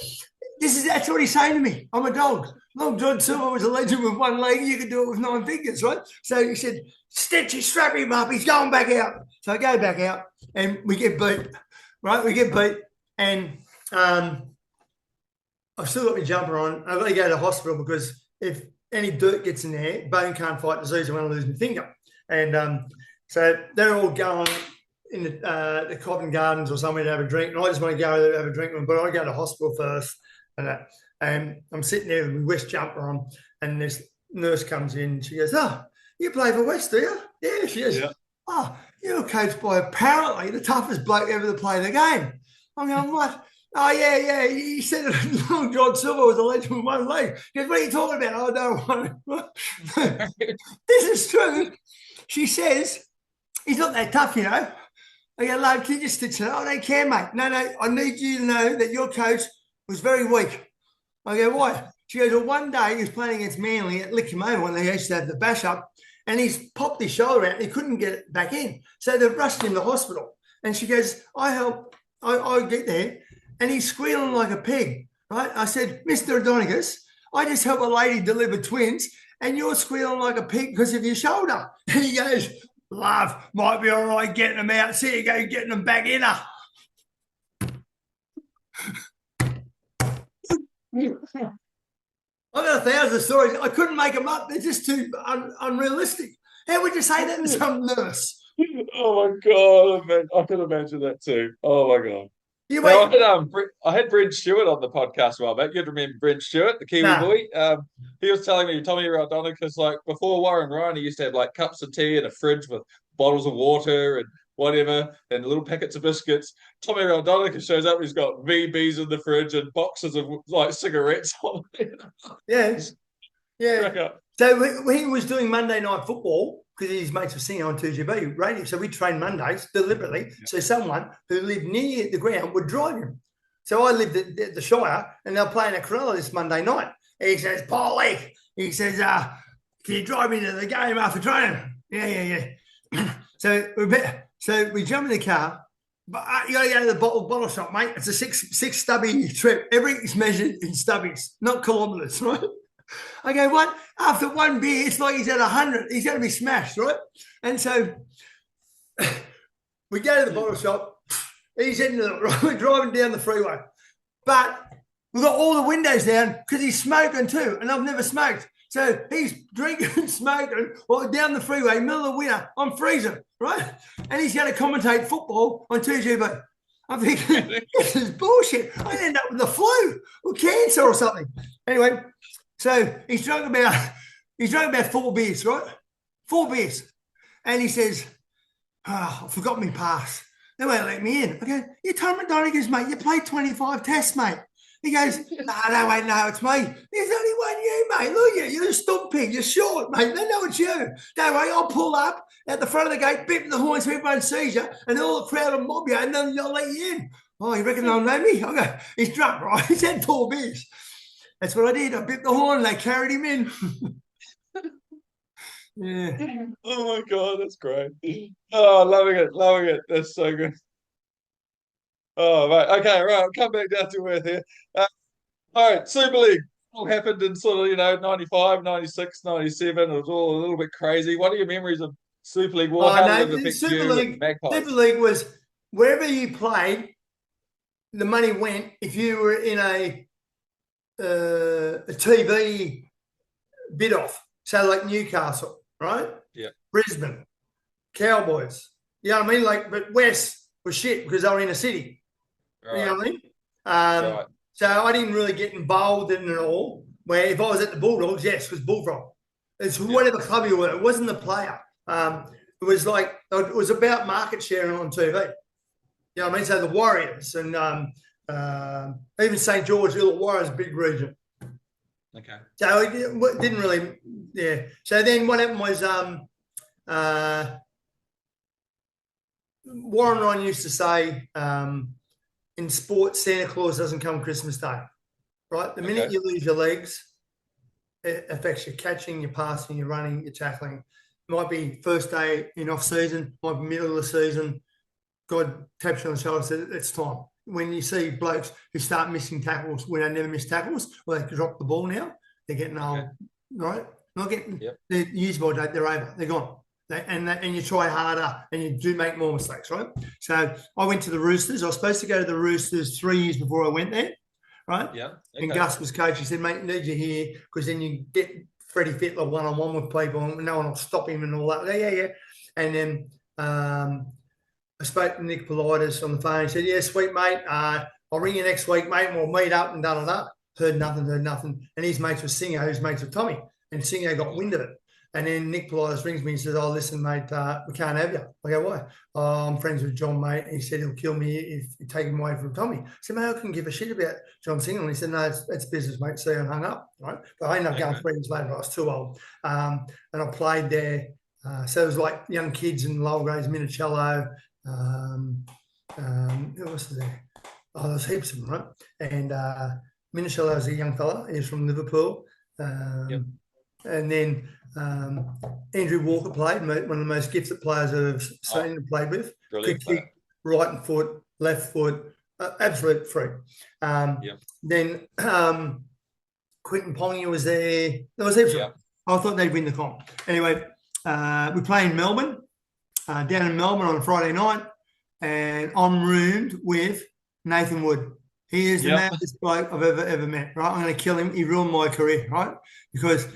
that's what he's saying to me. I'm a dog. Long John Silver was a legend with 1 leg. You could do it with 9 fingers, right? So he said, Stitchy, strap him up. He's going back out. So I go back out and we get beat, right? We get beat. And I've still got my jumper on. I've got to go to the hospital because if any dirt gets in there, bone can't fight disease. I'm going to lose my finger. And so they're all going in the Covent Gardens or somewhere to have a drink. And I just want to go there to have a drink, but I go to the hospital first. And I'm sitting there with my West jumper on, and this nurse comes in. She goes, oh, you play for West, do you? Yeah, she goes, oh, you're coached by apparently the toughest bloke ever to play the game. I'm going, what? Oh, yeah. He said that Long John Silver was a legend with 1 leg. He goes, what are you talking about? Oh, no. This is true. She says, he's not that tough, you know. I go, love, can you just stitch it? I don't care, mate. No, I need you to know that your coach was very weak. I go, why? She goes, well, one day he was playing against Manly at Lickamore when they used to have the bash up, and he's popped his shoulder out and he couldn't get it back in. So they've rushed him to hospital. And she goes, I get there, and he's squealing like a pig, right? I said, Mr. Raudonikis, I just helped a lady deliver twins, and you're squealing like a pig because of your shoulder. And he goes, love, might be all right getting them out. See you go getting them back in her. I've got 1,000 stories. I couldn't make them up. They're just too unrealistic. How would you say that to some nurse? Oh, my God. I can imagine that too. Oh, my God. I had Brent Stewart on the podcast a while back. You'd remember Brent Stewart, the Kiwi boy. He was telling me, Tommy Raudonikis, like before Warren Ryan, he used to have like cups of tea and a fridge with bottles of water and whatever, and little packets of biscuits. Tommy Raudonikis shows up, he's got VBs in the fridge and boxes of like cigarettes on it. Yeah. So when he was doing Monday Night Football, because his mates were singing on 2GB radio, so we trained Mondays deliberately, so someone who lived near the ground would drive him. So I lived at the Shire, and they're playing a Crowe this Monday night. And he says, Paulie, he says, can you drive me to the game after training? Yeah. So we jump in the car, but you got to go to the bottle shop, mate. It's a six stubby trip. Everything's measured in stubbies, not kilometres, right? I go, what? After 1 beer, it's like he's at 100. He's going to be smashed, right? And so we go to the bottle shop. He's we're driving down the freeway. But we've got all the windows down because he's smoking too, and I've never smoked. So he's drinking and smoking down the freeway, middle of the winter. I'm freezing, right? And he's going to commentate football on 2GB. I'm thinking, this is bullshit. I end up with the flu or cancer or something. Anyway, so he's drunk about 4 beers, right? 4 beers. And he says, I forgot my pass. They won't let me in. I go, you're Tom Raudonikis, mate. You played 25 tests, mate. He goes, no, it's me. There's only one you, mate. Look at you. You're a stump pig. You're short, mate. They know it's you. Don't worry, I'll pull up at the front of the gate, beep the horn so everyone sees you, and all the crowd will mob you, and then they'll let you in. Oh, you reckon they'll know me? I go, he's drunk, right? He's had 4 beers. That's what I did. I beeped the horn, and they carried him in. Yeah. Oh, my God, that's great. Oh, loving it. That's so good. Oh, right. Okay, right. I'll come back down to earth here. All right, Super League. All happened in sort of, 95, 96, 97. It was all a little bit crazy. What are your memories of Super League War? How did it affect you with Magpies? Super League was wherever you played, the money went. If you were in a TV bid off, so like Newcastle, right? Yeah. Brisbane, Cowboys. You know what I mean? But West was shit because they were in a city. Right. You know what I mean? Right. So I didn't really get involved in it all. Where if I was at the Bulldogs, yes, it was Bullfrog. It's whatever club you were. It wasn't the player. It it was about market share on TV. You know what I mean? So the Warriors and even St. George, the Warriors, big region. Okay. So it didn't really, yeah. So then what happened was Warren Ryan used to say in sports, Santa Claus doesn't come Christmas Day, right? The minute you lose your legs, it affects your catching, your passing, your running, your tackling. It might be first day in off season, might be middle of the season. God taps you on the shoulder and says, it's time. When you see blokes who start missing tackles when they never miss tackles, or they drop the ball now, they're getting old, right? Not getting their use by date, they're over, they're gone. And you try harder and you do make more mistakes, right? So I went to the Roosters. I was supposed to go to the Roosters 3 years before I went there, right? Yeah. Okay. And Gus was coach. He said, mate, I need you here because then you get Freddie Fittler one-on-one with people and no one will stop him and all that. Yeah. And then I spoke to Nick Politis on the phone. He said, yeah, sweet, mate. I'll ring you next week, mate, and we'll meet up and da-da-da. Heard nothing. And his mates with Singer, who's mates with Tommy. And Singer got wind of it. And then Nick Politis rings me and says, oh, listen, mate, we can't have you. I go, why? Oh, I'm friends with John, mate. And he said he'll kill me if you take him away from Tommy. I said, mate, I couldn't give a shit about John Singer. And he said, no, it's business, mate. So I hung up, right? But I ended up going 3 years later. I was too old. And I played there. So it was like young kids in lower grades, Minicello. Who else was there? Oh, there's heaps of them, right? And Minicello was a young fella. He was from Liverpool. And then Andrew Walker played, one of the most gifted players I've seen and played with. Quick kick, right foot, left foot, absolute freak. Then Quinton Ponga was there. There was heaps of them. I thought they'd win the comp. Anyway, we play in Melbourne, down in Melbourne on a Friday night, and I'm roomed with Nathan Wood. He is the maddest bloke I've ever met, right? I'm going to kill him. He ruined my career, right? Because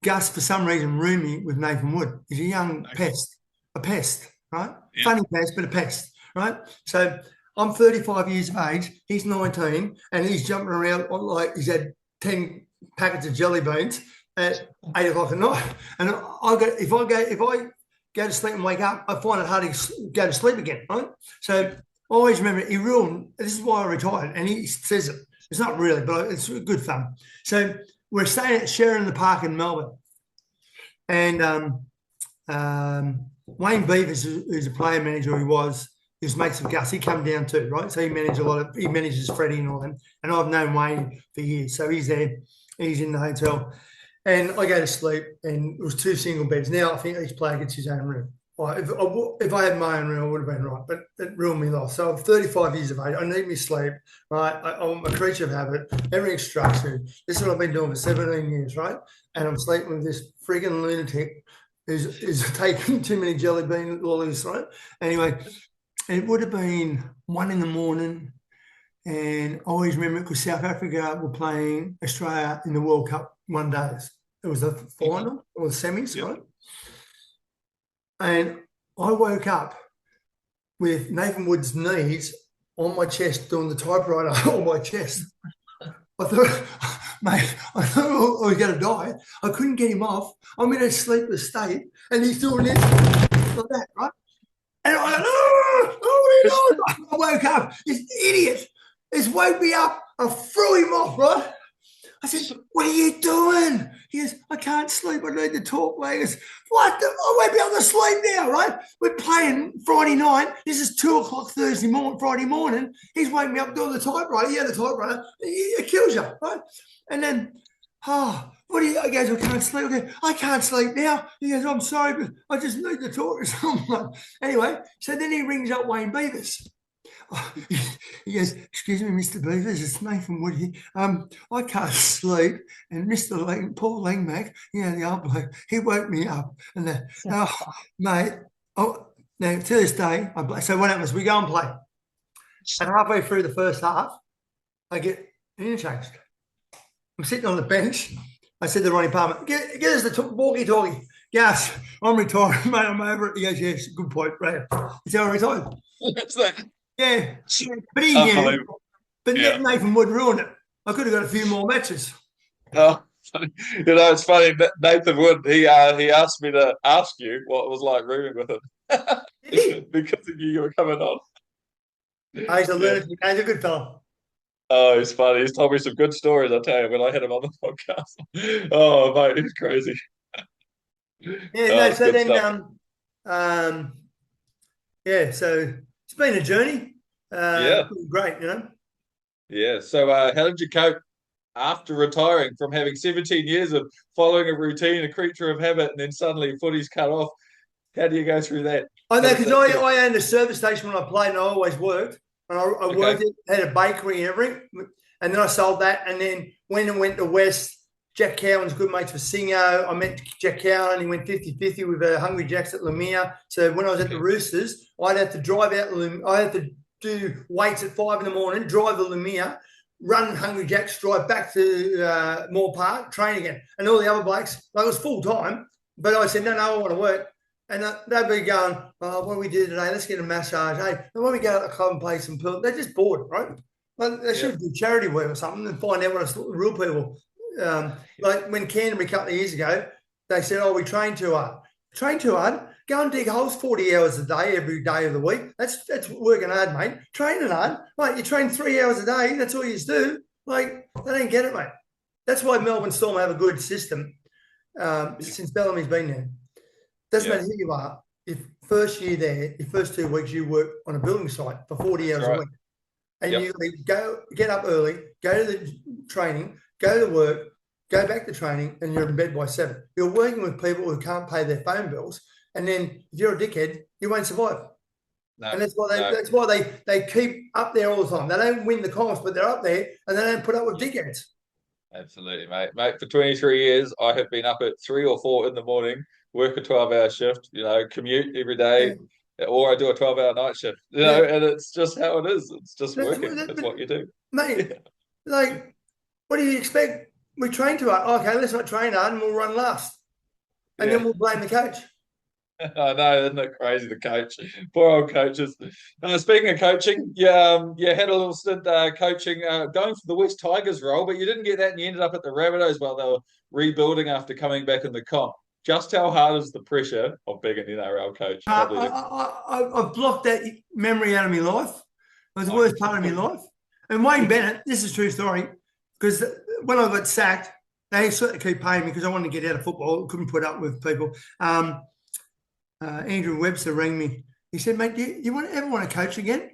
Gus, for some reason, roomed me with Nathan Wood. He's a young pest, right? Yeah. Funny pest, but a pest, right? So I'm 35 years of age. He's 19, and he's jumping around like he's had 10 packets of jelly beans at 8 o'clock at night. And if I go to sleep and wake up, I find it hard to go to sleep again, right? So I always remember he ruined. This is why I retired, and he says it. It's not really, but it's good fun. So we're staying at Sheridan Park in Melbourne, and Wayne Beavers, who's a player manager, he was mates with Gus. He come down too, right? So he manages Freddie and all them. And I've known Wayne for years, so he's there. He's in the hotel, and I go to sleep, and it was 2 single beds. Now I think each player gets his own room. If I had my own room, I would have been right, but it ruined me life. So I'm 35 years of age. I need me sleep, right? I'm a creature of habit. Everything's structured. This is what I've been doing for 17 years, right? And I'm sleeping with this frigging lunatic who's taking too many jelly bean lollies, right? Anyway, it would have been 1 a.m, and I always remember it because South Africa were playing Australia in the World Cup one day. It was the final or the semis, right? And I woke up with Nathan Wood's knees on my chest doing the typewriter on my chest. I thought, mate, I thought I was going to die. I couldn't get him off. I'm in a sleepless state, and he's doing this like that, right? And I woke up. This idiot has woke me up. I threw him off, right? I said, what are you doing? He goes, I can't sleep. I need to talk, mate. He goes, what? I won't be able to sleep now, right? We're playing Friday night. This is 2 o'clock Friday morning. He's waking me up doing the typewriter. Yeah, the typewriter. It kills you, right? And then, what do you? He goes, I can't sleep. I can't sleep now. He goes, I'm sorry, but I just need to talk to someone. Anyway, so then he rings up Wayne Beavers. He goes, excuse me, Mr. Beavers, it's Nathan Wood here. I can't sleep. And Paul Langmack, the old bloke, he woke me up. And mate, now to this day, so what happens? We go and play. And halfway through the first half, I get interchanged. I'm sitting on the bench. I said to Ronnie Palmer, get us the walkie-talkie. Yes, I'm retired, mate, I'm over it. He goes, yes, good point, right? He said, I'm retired. What's that? Yeah, but he knew. But Nathan Wood ruined it. I could have got a few more matches. Oh, It's funny. Nathan Wood, he asked me to ask you what it was like rooming with him because he knew you were coming on. He's a lunatic. He's a good fella. Oh, he's funny. He's told me some good stories, I'll tell you, when I had him on the podcast. Oh, mate, he's crazy. Yeah, Oh, no, it's so good then, stuff. yeah, so it's been a journey. Yeah, Great, you know. yeah. So, how did you cope after retiring from having 17 years of following a routine, a creature of habit, and then suddenly footy's cut off? How do you go through that? I How know did because that feel? I owned a service station when I played, and I always worked. And I Okay. worked it, had a bakery and everything, and then I sold that. And then when I went to West, Jack Cowan's good mates with Singo. I met Jack Cowan. He went 50-50 with Hungry Jacks at Lamia. So when I was at the Okay. Roosters, I'd have to drive out. I had to do weights at 5 a.m, drive to Lamia, run Hungry Jacks, drive back to Moore Park, train again. And all the other blokes, like it was full time. But I said, no, I want to work. And they'd be going, oh, what do we do today? Let's get a massage. Hey, and when we go to the club and play some pool, they're just bored, right? Like they Yeah. should do charity work or something and find out what it's real people. Like when Canterbury a couple of years ago, they said, oh, we train too hard. Train too hard? Go and dig holes 40 hours a day, every day of the week. That's working hard, mate. Training hard. Mate, you train 3 hours a day. That's all you do. Like, they don't get it, mate. That's why Melbourne Storm have a good system since Bellamy's been there. Doesn't Yeah. matter who you are. If first year there, your first 2 weeks, you work on a building site for 40 hours Right. a week. And Yep. you go get up early, go to the training, go to work, go back to training, and you're in bed by 7. You're working with people who can't pay their phone bills. And then if you're a dickhead, you won't survive. No. And that's why No. that's why they keep up there all the time. They don't win the comps, but they're up there and they don't put up with dickheads. Absolutely, mate. Mate, for 23 years, I have been up at 3 or 4 in the morning, work a 12-hour shift, commute every day, Yeah. or I do a 12-hour night shift, Yeah. and it's just how it is. It's just That's, working. It's what you do. mate, like, what do you expect? We train too hard. Okay, let's not train hard and we'll run last. And then Yeah. we'll blame the coach. I know, isn't it crazy? The coach, poor old coaches. Speaking of coaching, you had a little stint coaching, going for the West Tigers role, but you didn't get that, and you ended up at the Rabbitohs while they were rebuilding after coming back in the comp. Just how hard is the pressure of being an NRL coach? I've blocked that memory out of my life. It was the worst part of my life. And Wayne Bennett, this is a true story, because when I got sacked, they sort of keep paying me because I wanted to get out of football. Couldn't put up with people. Andrew Webster rang me. He said, mate, do you ever want to coach again?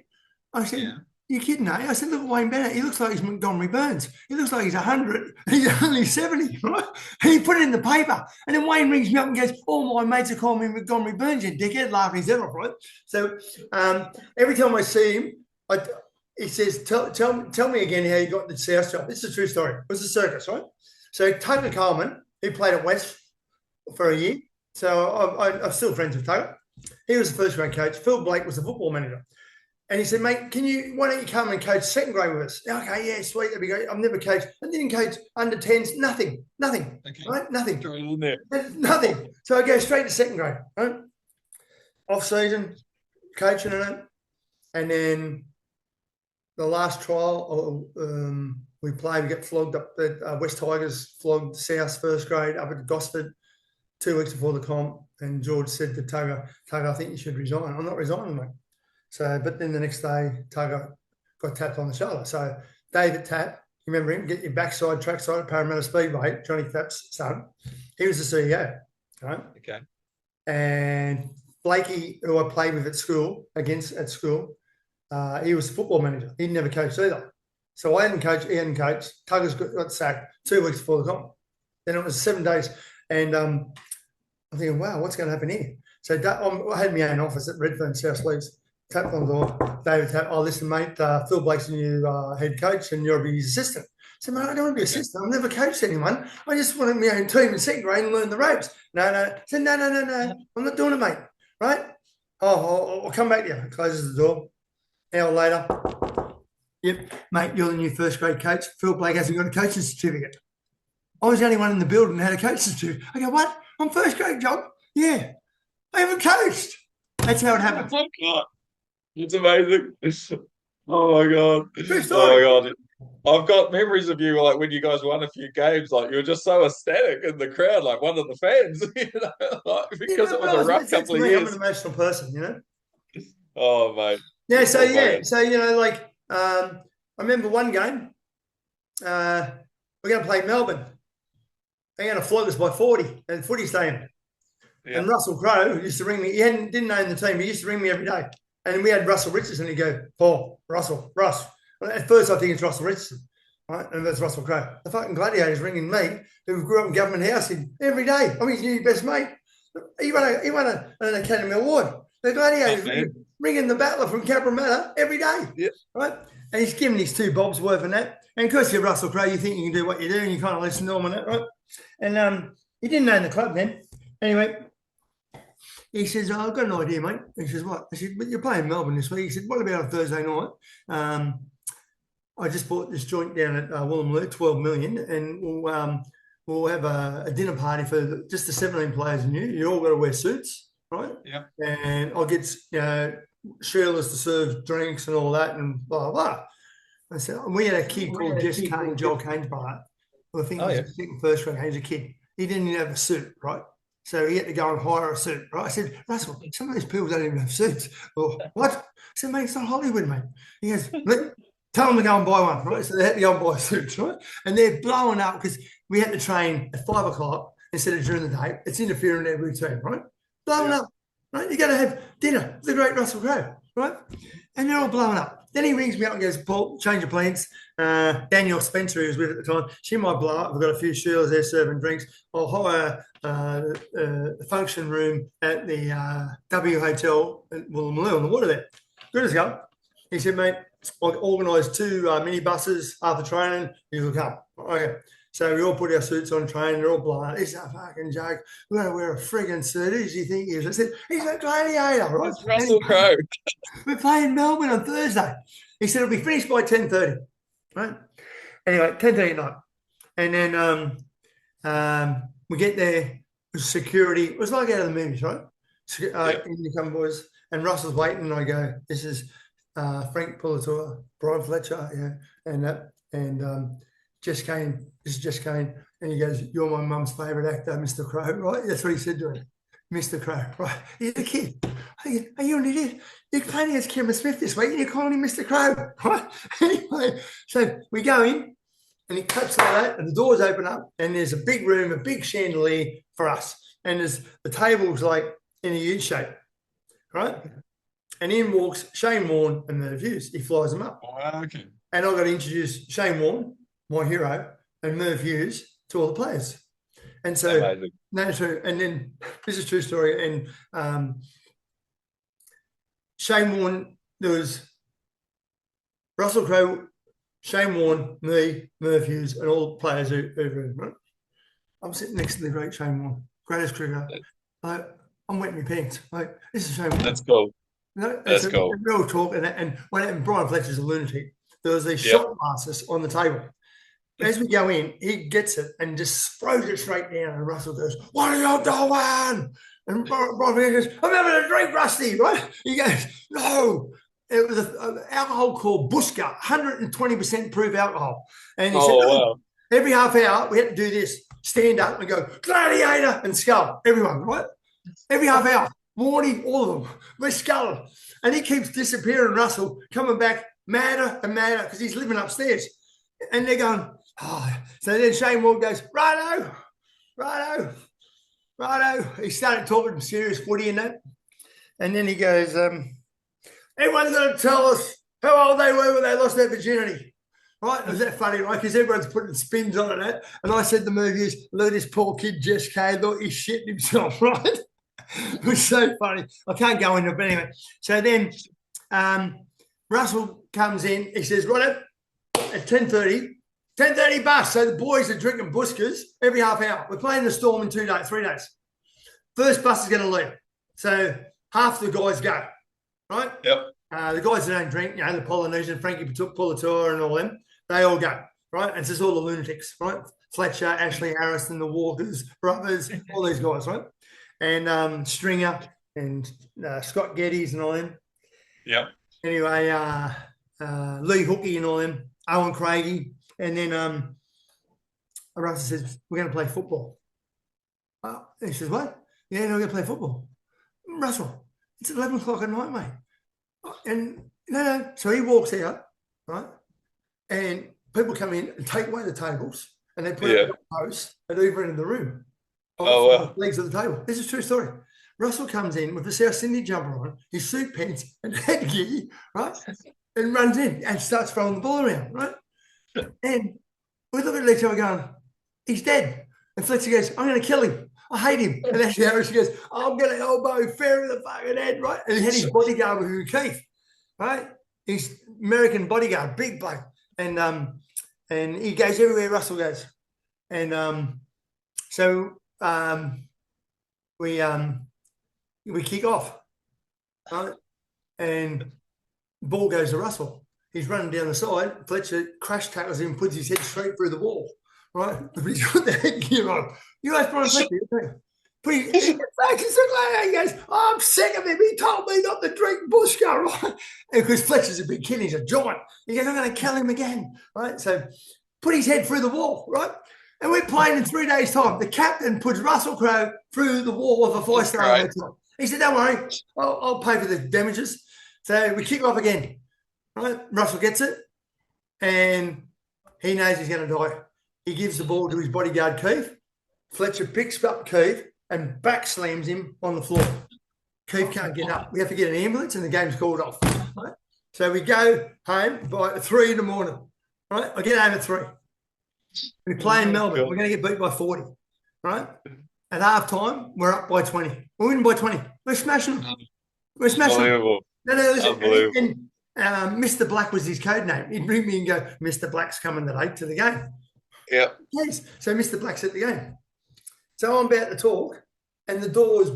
I said, Yeah. you kidding, eh? I said, look at Wayne Bennett. He looks like he's Montgomery Burns. He looks like he's 100. He's only 70, right? And he put it in the paper. And then Wayne rings me up and goes, all my mates are calling me Montgomery Burns, you dickhead, laughing his head off, right? So every time I see him, he says, tell me again how you got the South job. This is a true story. It was a circus, right? So Tugger Coleman, he played at West for a year. So I'm still friends with Tugger. He was the first grade coach. Phil Blake was the football manager. And he said, mate, why don't you come and coach second grade with us? Okay, yeah, sweet, that'd be great. I've never coached. I didn't coach under 10s, nothing, Okay. right? Nothing. Throw it in there. Nothing. So I go straight to second grade, right? Off season, coaching it. And then the last trial, we played, we get flogged up at West Tigers, flogged South first grade up at Gosford 2 weeks before the comp. And George said to Tugger, I think you should resign. I'm not resigning, mate. So, but then the next day, Tugger got tapped on the shoulder. So David Tapp, you remember him, get your backside, trackside at Parramatta Speedway, Johnny Tapp's son. He was the CEO, right? Okay. And Blakey, who I played with at school, he was the football manager. He'd never coached either. So I hadn't coached, he hadn't coached. Tugger's got sacked 2 weeks before the comp. Then it was 7 days. And I'm thinking, wow, what's going to happen here? So I had my own office at Redfern, South Leeds. Tapped on the door. David tapped, oh, listen, mate, Phil Blake's the new head coach and you'll be his assistant. I said, mate, I don't want to be assistant. I've never coached anyone. I just wanted my own team in second grade and learn the ropes. No. I said, no. I'm not doing it, mate. Right? Oh, I'll come back to you. Closes the door. An hour later, yep, mate, you're the new first grade coach. Phil Blake hasn't got a coaching certificate. I was the only one in the building that had a coaching certificate. I go, what? I'm first grade job? Yeah. I haven't coached. That's how it happened. Oh, God. It's amazing. Oh my God. True Oh my story. God. I've got memories of you like when you guys won a few games, like you were just so ecstatic in the crowd, like one of the fans, like, because it was a Well, rough that's couple of me. I'm an years. emotional person. Oh, mate. Yeah, so Oh, mate. yeah, so I remember one game. We're going to play Melbourne. They're going to float us by 40 at Footy Stadium. Yeah. And Russell Crowe used to ring me. He didn't own the team. He used to ring me every day. And we had Russell Richardson. He'd go, Paul, Russ. At first, I think it's Russell Richardson, right? And that's Russell Crowe. The fucking gladiator's ringing me, who grew up in Government Housing, every day. I mean, he's your best mate. He won an Academy Award. The gladiator's ringing the battler from Cabramatta every day, right? And he's giving his 2 bobs worth of that. And of course, you're Russell Crowe. You think you can do what you do, and you kind of listen to him on that, right? And he didn't own the club then. Anyway, he says, I've got an idea, mate. He says, what? I said, but you're playing Melbourne this week. He said, what about a Thursday night? I just bought this joint down at Woolloomooloo, 12 million, and we'll have a dinner party for just the 17 players and you. You all got to wear suits, right? Yeah. And I'll get Sheila's to serve drinks and all that and blah, blah. I said, and we had a kid called Jess Kane, Joel Kane's brother. Well, I think he was second, first round. He was a kid. He didn't even have a suit, right? So he had to go and hire a suit, right? I said, Russell, some of these people don't even have suits. Or what? I said, mate, it's not Hollywood, mate. He goes, tell them to go and buy one, right? So they had to go and buy suits, right? And they're blowing up because we had to train at 5 o'clock instead of during the day. It's interfering in their routine, right? Blowing up, right? You got to have dinner with the great Russell Crowe, right? And they're all blowing up. Then he rings me up and goes, Paul, change of plans. Danielle Spencer, who was with at the time, she might blow up. We've got a few Sheilas there serving drinks. I'll hire the function room at the W Hotel at Woolloomooloo on the water there. Good as go. He said, mate, I'll organise 2 minibuses after training. You'll come. Okay. So we all put our suits on, train. They're all blind. It's a fucking joke. We're going to wear a frigging suit. Who do you think he is? I said, he's a gladiator, right? It's Russell Crowe. We're playing Melbourne on Thursday. He said it'll be finished by 10:30, right? Anyway, 10:30 at night. And then we get there with security. It was like out of the movies, right? In the come boys. And Russell's waiting, and I go, this is Frank Pullator, Brian Fletcher, and Jess Kane. This is Jess Kane. And he goes, you're my mum's favourite actor, Mr. Crowe, right? That's what he said to him. Mr. Crowe, right? He's a kid. Are you an idiot? You're playing against Cameron Smith this week and you're calling him Mr. Crowe, right? Anyway, so we go in and he claps like that and the doors open up and there's a big room, a big chandelier for us. And there's the table's like in a U shape, right? And in walks Shane Warne and Merv Hughes. He flies them up. Oh, okay. And I've got to introduce Shane Warne, my hero, and Merv Hughes to all the players. And so, no, true. And then this is a true story. And Shane Warne, there was Russell Crowe, Shane Warne, me, Merv Hughes, and all the players who right? I'm sitting next to the great Shane Warne, greatest cricketer. I'm wetting my pants. Like, this is Shane Warne. That's cool. No, that's cool. Real talk. And when Brian Fletcher's a lunatic, there was these shot glasses on the table. As we go in, he gets it and just throws it straight down. And Russell goes, what are you doing? And Brian goes, I'm having a drink, Rusty, right? He goes, no. It was an alcohol called Buska, 120% proof alcohol. And he said, wow. Every half hour, we had to do this, stand up and go, gladiator, and skull. Everyone, right? Every half hour. Morning, all of them. We're sculling. And he keeps disappearing, Russell, coming back madder and madder because he's living upstairs. And they're going, oh. So then Shane Warne goes, righto. He started talking serious footy and that. And then he goes, everyone's going to tell us how old they were when they lost their virginity. Right? Was that funny, right? Because everyone's putting spins on it. And I said to the movies, look at this poor kid, Jess Kane, thought he shit himself, right? It was so funny. I can't go into it, but anyway. So then Russell comes in. He says, right, at 10:30 bus. So the boys are drinking buskas every half hour. We're playing the Storm in 3 days. First bus is going to leave. So half the guys go, right? Yep. The guys that don't drink, the Polynesian, Frankie Pullator and all them, they all go, right? And it's just all the lunatics, right? Fletcher, Ashley Harrison, the Walkers, brothers, all these guys, right? And Stringer and Scott Geddes and all them. Yep. Anyway, Lee Hookey and all them. Owen Craigie, and then Russell says, we're going to play football. He says, what? Yeah, no, we're going to play football. Russell, it's 11 o'clock at night, mate. And no. So he walks out, right? And people come in and take away the tables and they put it on the post at either end of the room. The legs of the table. This is a true story. Russell comes in with a South Sydney jumper on, his suit pants and headgear, right? And runs in and starts throwing the ball around, right? And we look at each other going, he's dead. And Fletcher goes, I'm going to kill him. I hate him. And that's how she goes, I'm going to elbow fair in the fucking head, right? And he had his bodyguard with him, Keith, right? His American bodyguard, big bloke. And he goes everywhere Russell goes. And so we kick off, right? And ball goes to Russell. He's running down the side. Fletcher crash tackles him, puts his head straight through the wall, right? But he's got the headgear on. You guys Brian Fletcher, he goes, oh, I'm sick of him. He told me not to drink Bushka, right? Because Fletcher's a big kid, he's a giant. He goes, I'm going to kill him again, right? So put his head through the wall, right? And we're playing in 3 days' time. The captain puts Russell Crowe through the wall of a five-star hotel. He said, don't worry, I'll pay for the damages. So we kick off again, right? Russell gets it, and he knows he's going to die. He gives the ball to his bodyguard, Keith. Fletcher picks up Keith and back slams him on the floor. Keith can't get up. We have to get an ambulance, and the game's called off, right? So we go home by 3 in the morning, right? I get home at 3. We play in Melbourne. We're going to get beat by 40, right? At half time, we're up by 20. We're winning by 20. We're smashing them. We're smashing them. No, listen. And Mr. Black was his code name. He'd bring me and go, Mr. Black's coming at 8 to the game. Yeah. Yes. So Mr. Black's at the game. So I'm about to talk, and the door's,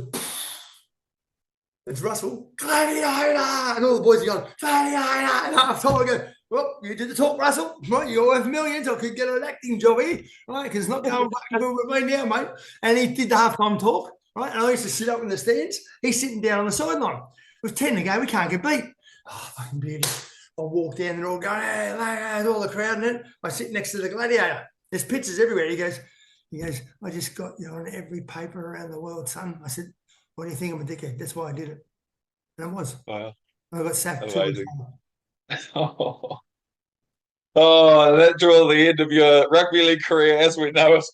it's Russell, Gladiator! And all the boys are going, Gladiator! And half time I go, well, you did the talk, Russell. Right, you're worth millions. I could get an acting job here, right? Because it's not going back with me now, mate. And he did the halftime talk, right? And I used to sit up in the stands. He's sitting down on the sideline. With 10 to go, we can't get beat. Oh, fucking beauty. I walk down, they're all going, hey, there's all the crowd in it. I sit next to the Gladiator. There's pictures everywhere. He goes, I just got you on every paper around the world, son. I said, what do you think? I'm a dickhead. That's why I did it. And I was. Wow. I got sacked. Amazing. Oh, that drew the end of your rugby league career as we know it.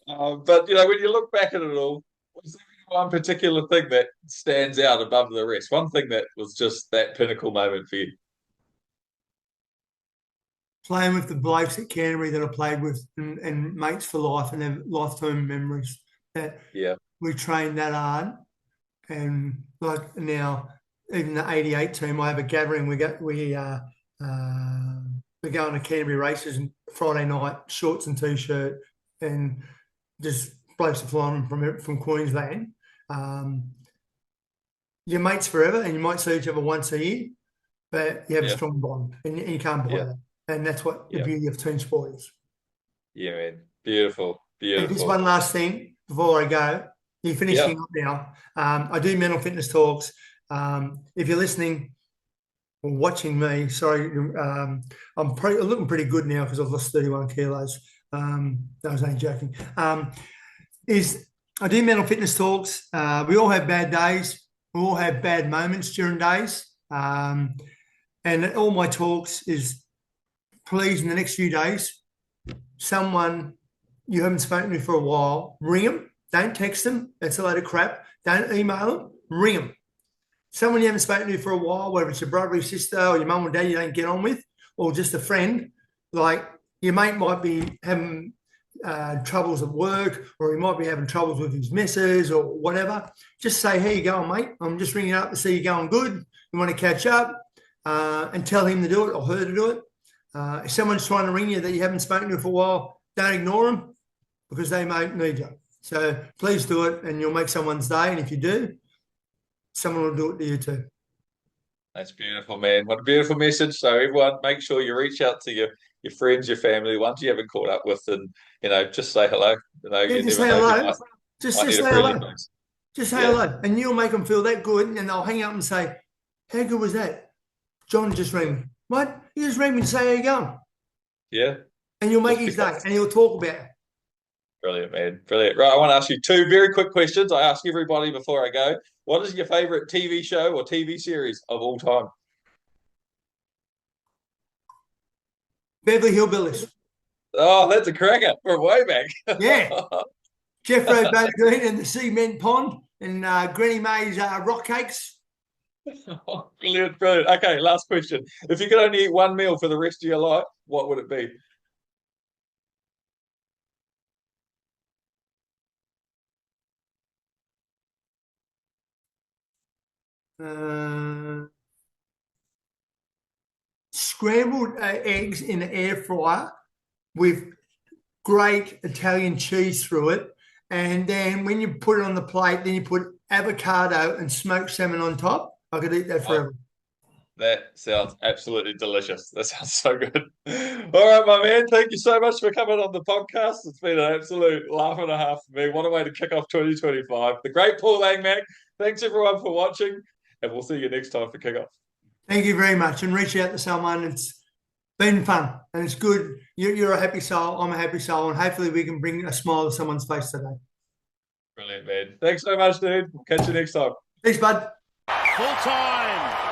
But, when you look back at it all, was there one particular thing that stands out above the rest? One thing that was just that pinnacle moment for you? Playing with the blokes at Canterbury that I played with and mates for life and have lifetime memories. That we trained that hard. And like now, even the 88 team, I have a gathering. We're going to Canterbury races and Friday night, shorts and T-shirt, and just blokes are flying from Queensland. Your mates forever, and you might see each other once a year, but you have a strong bond, and you can't buy that. And that's what the beauty of team sport is. Yeah, man. Beautiful. And just one last thing before I go. You're finishing up now. I do mental fitness talks. If you're listening or watching me, sorry, I'm looking pretty good now because I've lost 31 kilos. I was only joking. I do mental fitness talks. We all have bad days. We all have bad moments during days. And all my talks is, please, in the next few days, someone you haven't spoken to for a while, ring them. Don't text them. That's a load of crap. Don't email them. Ring them. Someone you haven't spoken to for a while, whether it's your brother or sister or your mum or dad you don't get on with, or just a friend, like your mate might be having troubles at work, or he might be having troubles with his missus or whatever. Just say, how you going, mate? I'm just ringing up to see you going good. You want to catch up, and tell him to do it or her to do it. If someone's trying to ring you that you haven't spoken to for a while, don't ignore them because they may need you. So please do it and you'll make someone's day. And if you do, someone will do it to you too. That's beautiful, man. What a beautiful message. So everyone, make sure you reach out to your friends, your family, ones you haven't caught up with, and, just say hello. Just say hello. Just say hello. Just say hello. And you'll make them feel that good and they'll hang up and say, how good was that? John just rang me. What? He just rang me to say how you going. Yeah. And you'll make his day, and he'll talk about it. Brilliant, man. Brilliant. Right, I want to ask you two very quick questions. I ask everybody before I go. What is your favorite TV show or TV series of all time? Beverly Hillbillies. Oh, that's a cracker from way back. Yeah. Jeffro Bodine and the Cement Pond and Granny May's rock cakes. Brilliant, brilliant. Okay, last question. If you could only eat one meal for the rest of your life, what would it be? Scrambled eggs in the air fryer with great Italian cheese through it. And then when you put it on the plate, then you put avocado and smoked salmon on top. I could eat that forever. That sounds absolutely delicious. That sounds so good. All right, my man. Thank you so much for coming on the podcast. It's been an absolute laugh and a half for me. What a way to kick off 2025. The great Paul Langmack. Thanks everyone for watching, and we'll see you next time for kickoff. Thank you very much. And reach out to someone. It's been fun and it's good. You're a happy soul. I'm a happy soul. And hopefully we can bring a smile to someone's face today. Brilliant, man. Thanks so much, dude. We'll catch you next time. Thanks, bud. Full time.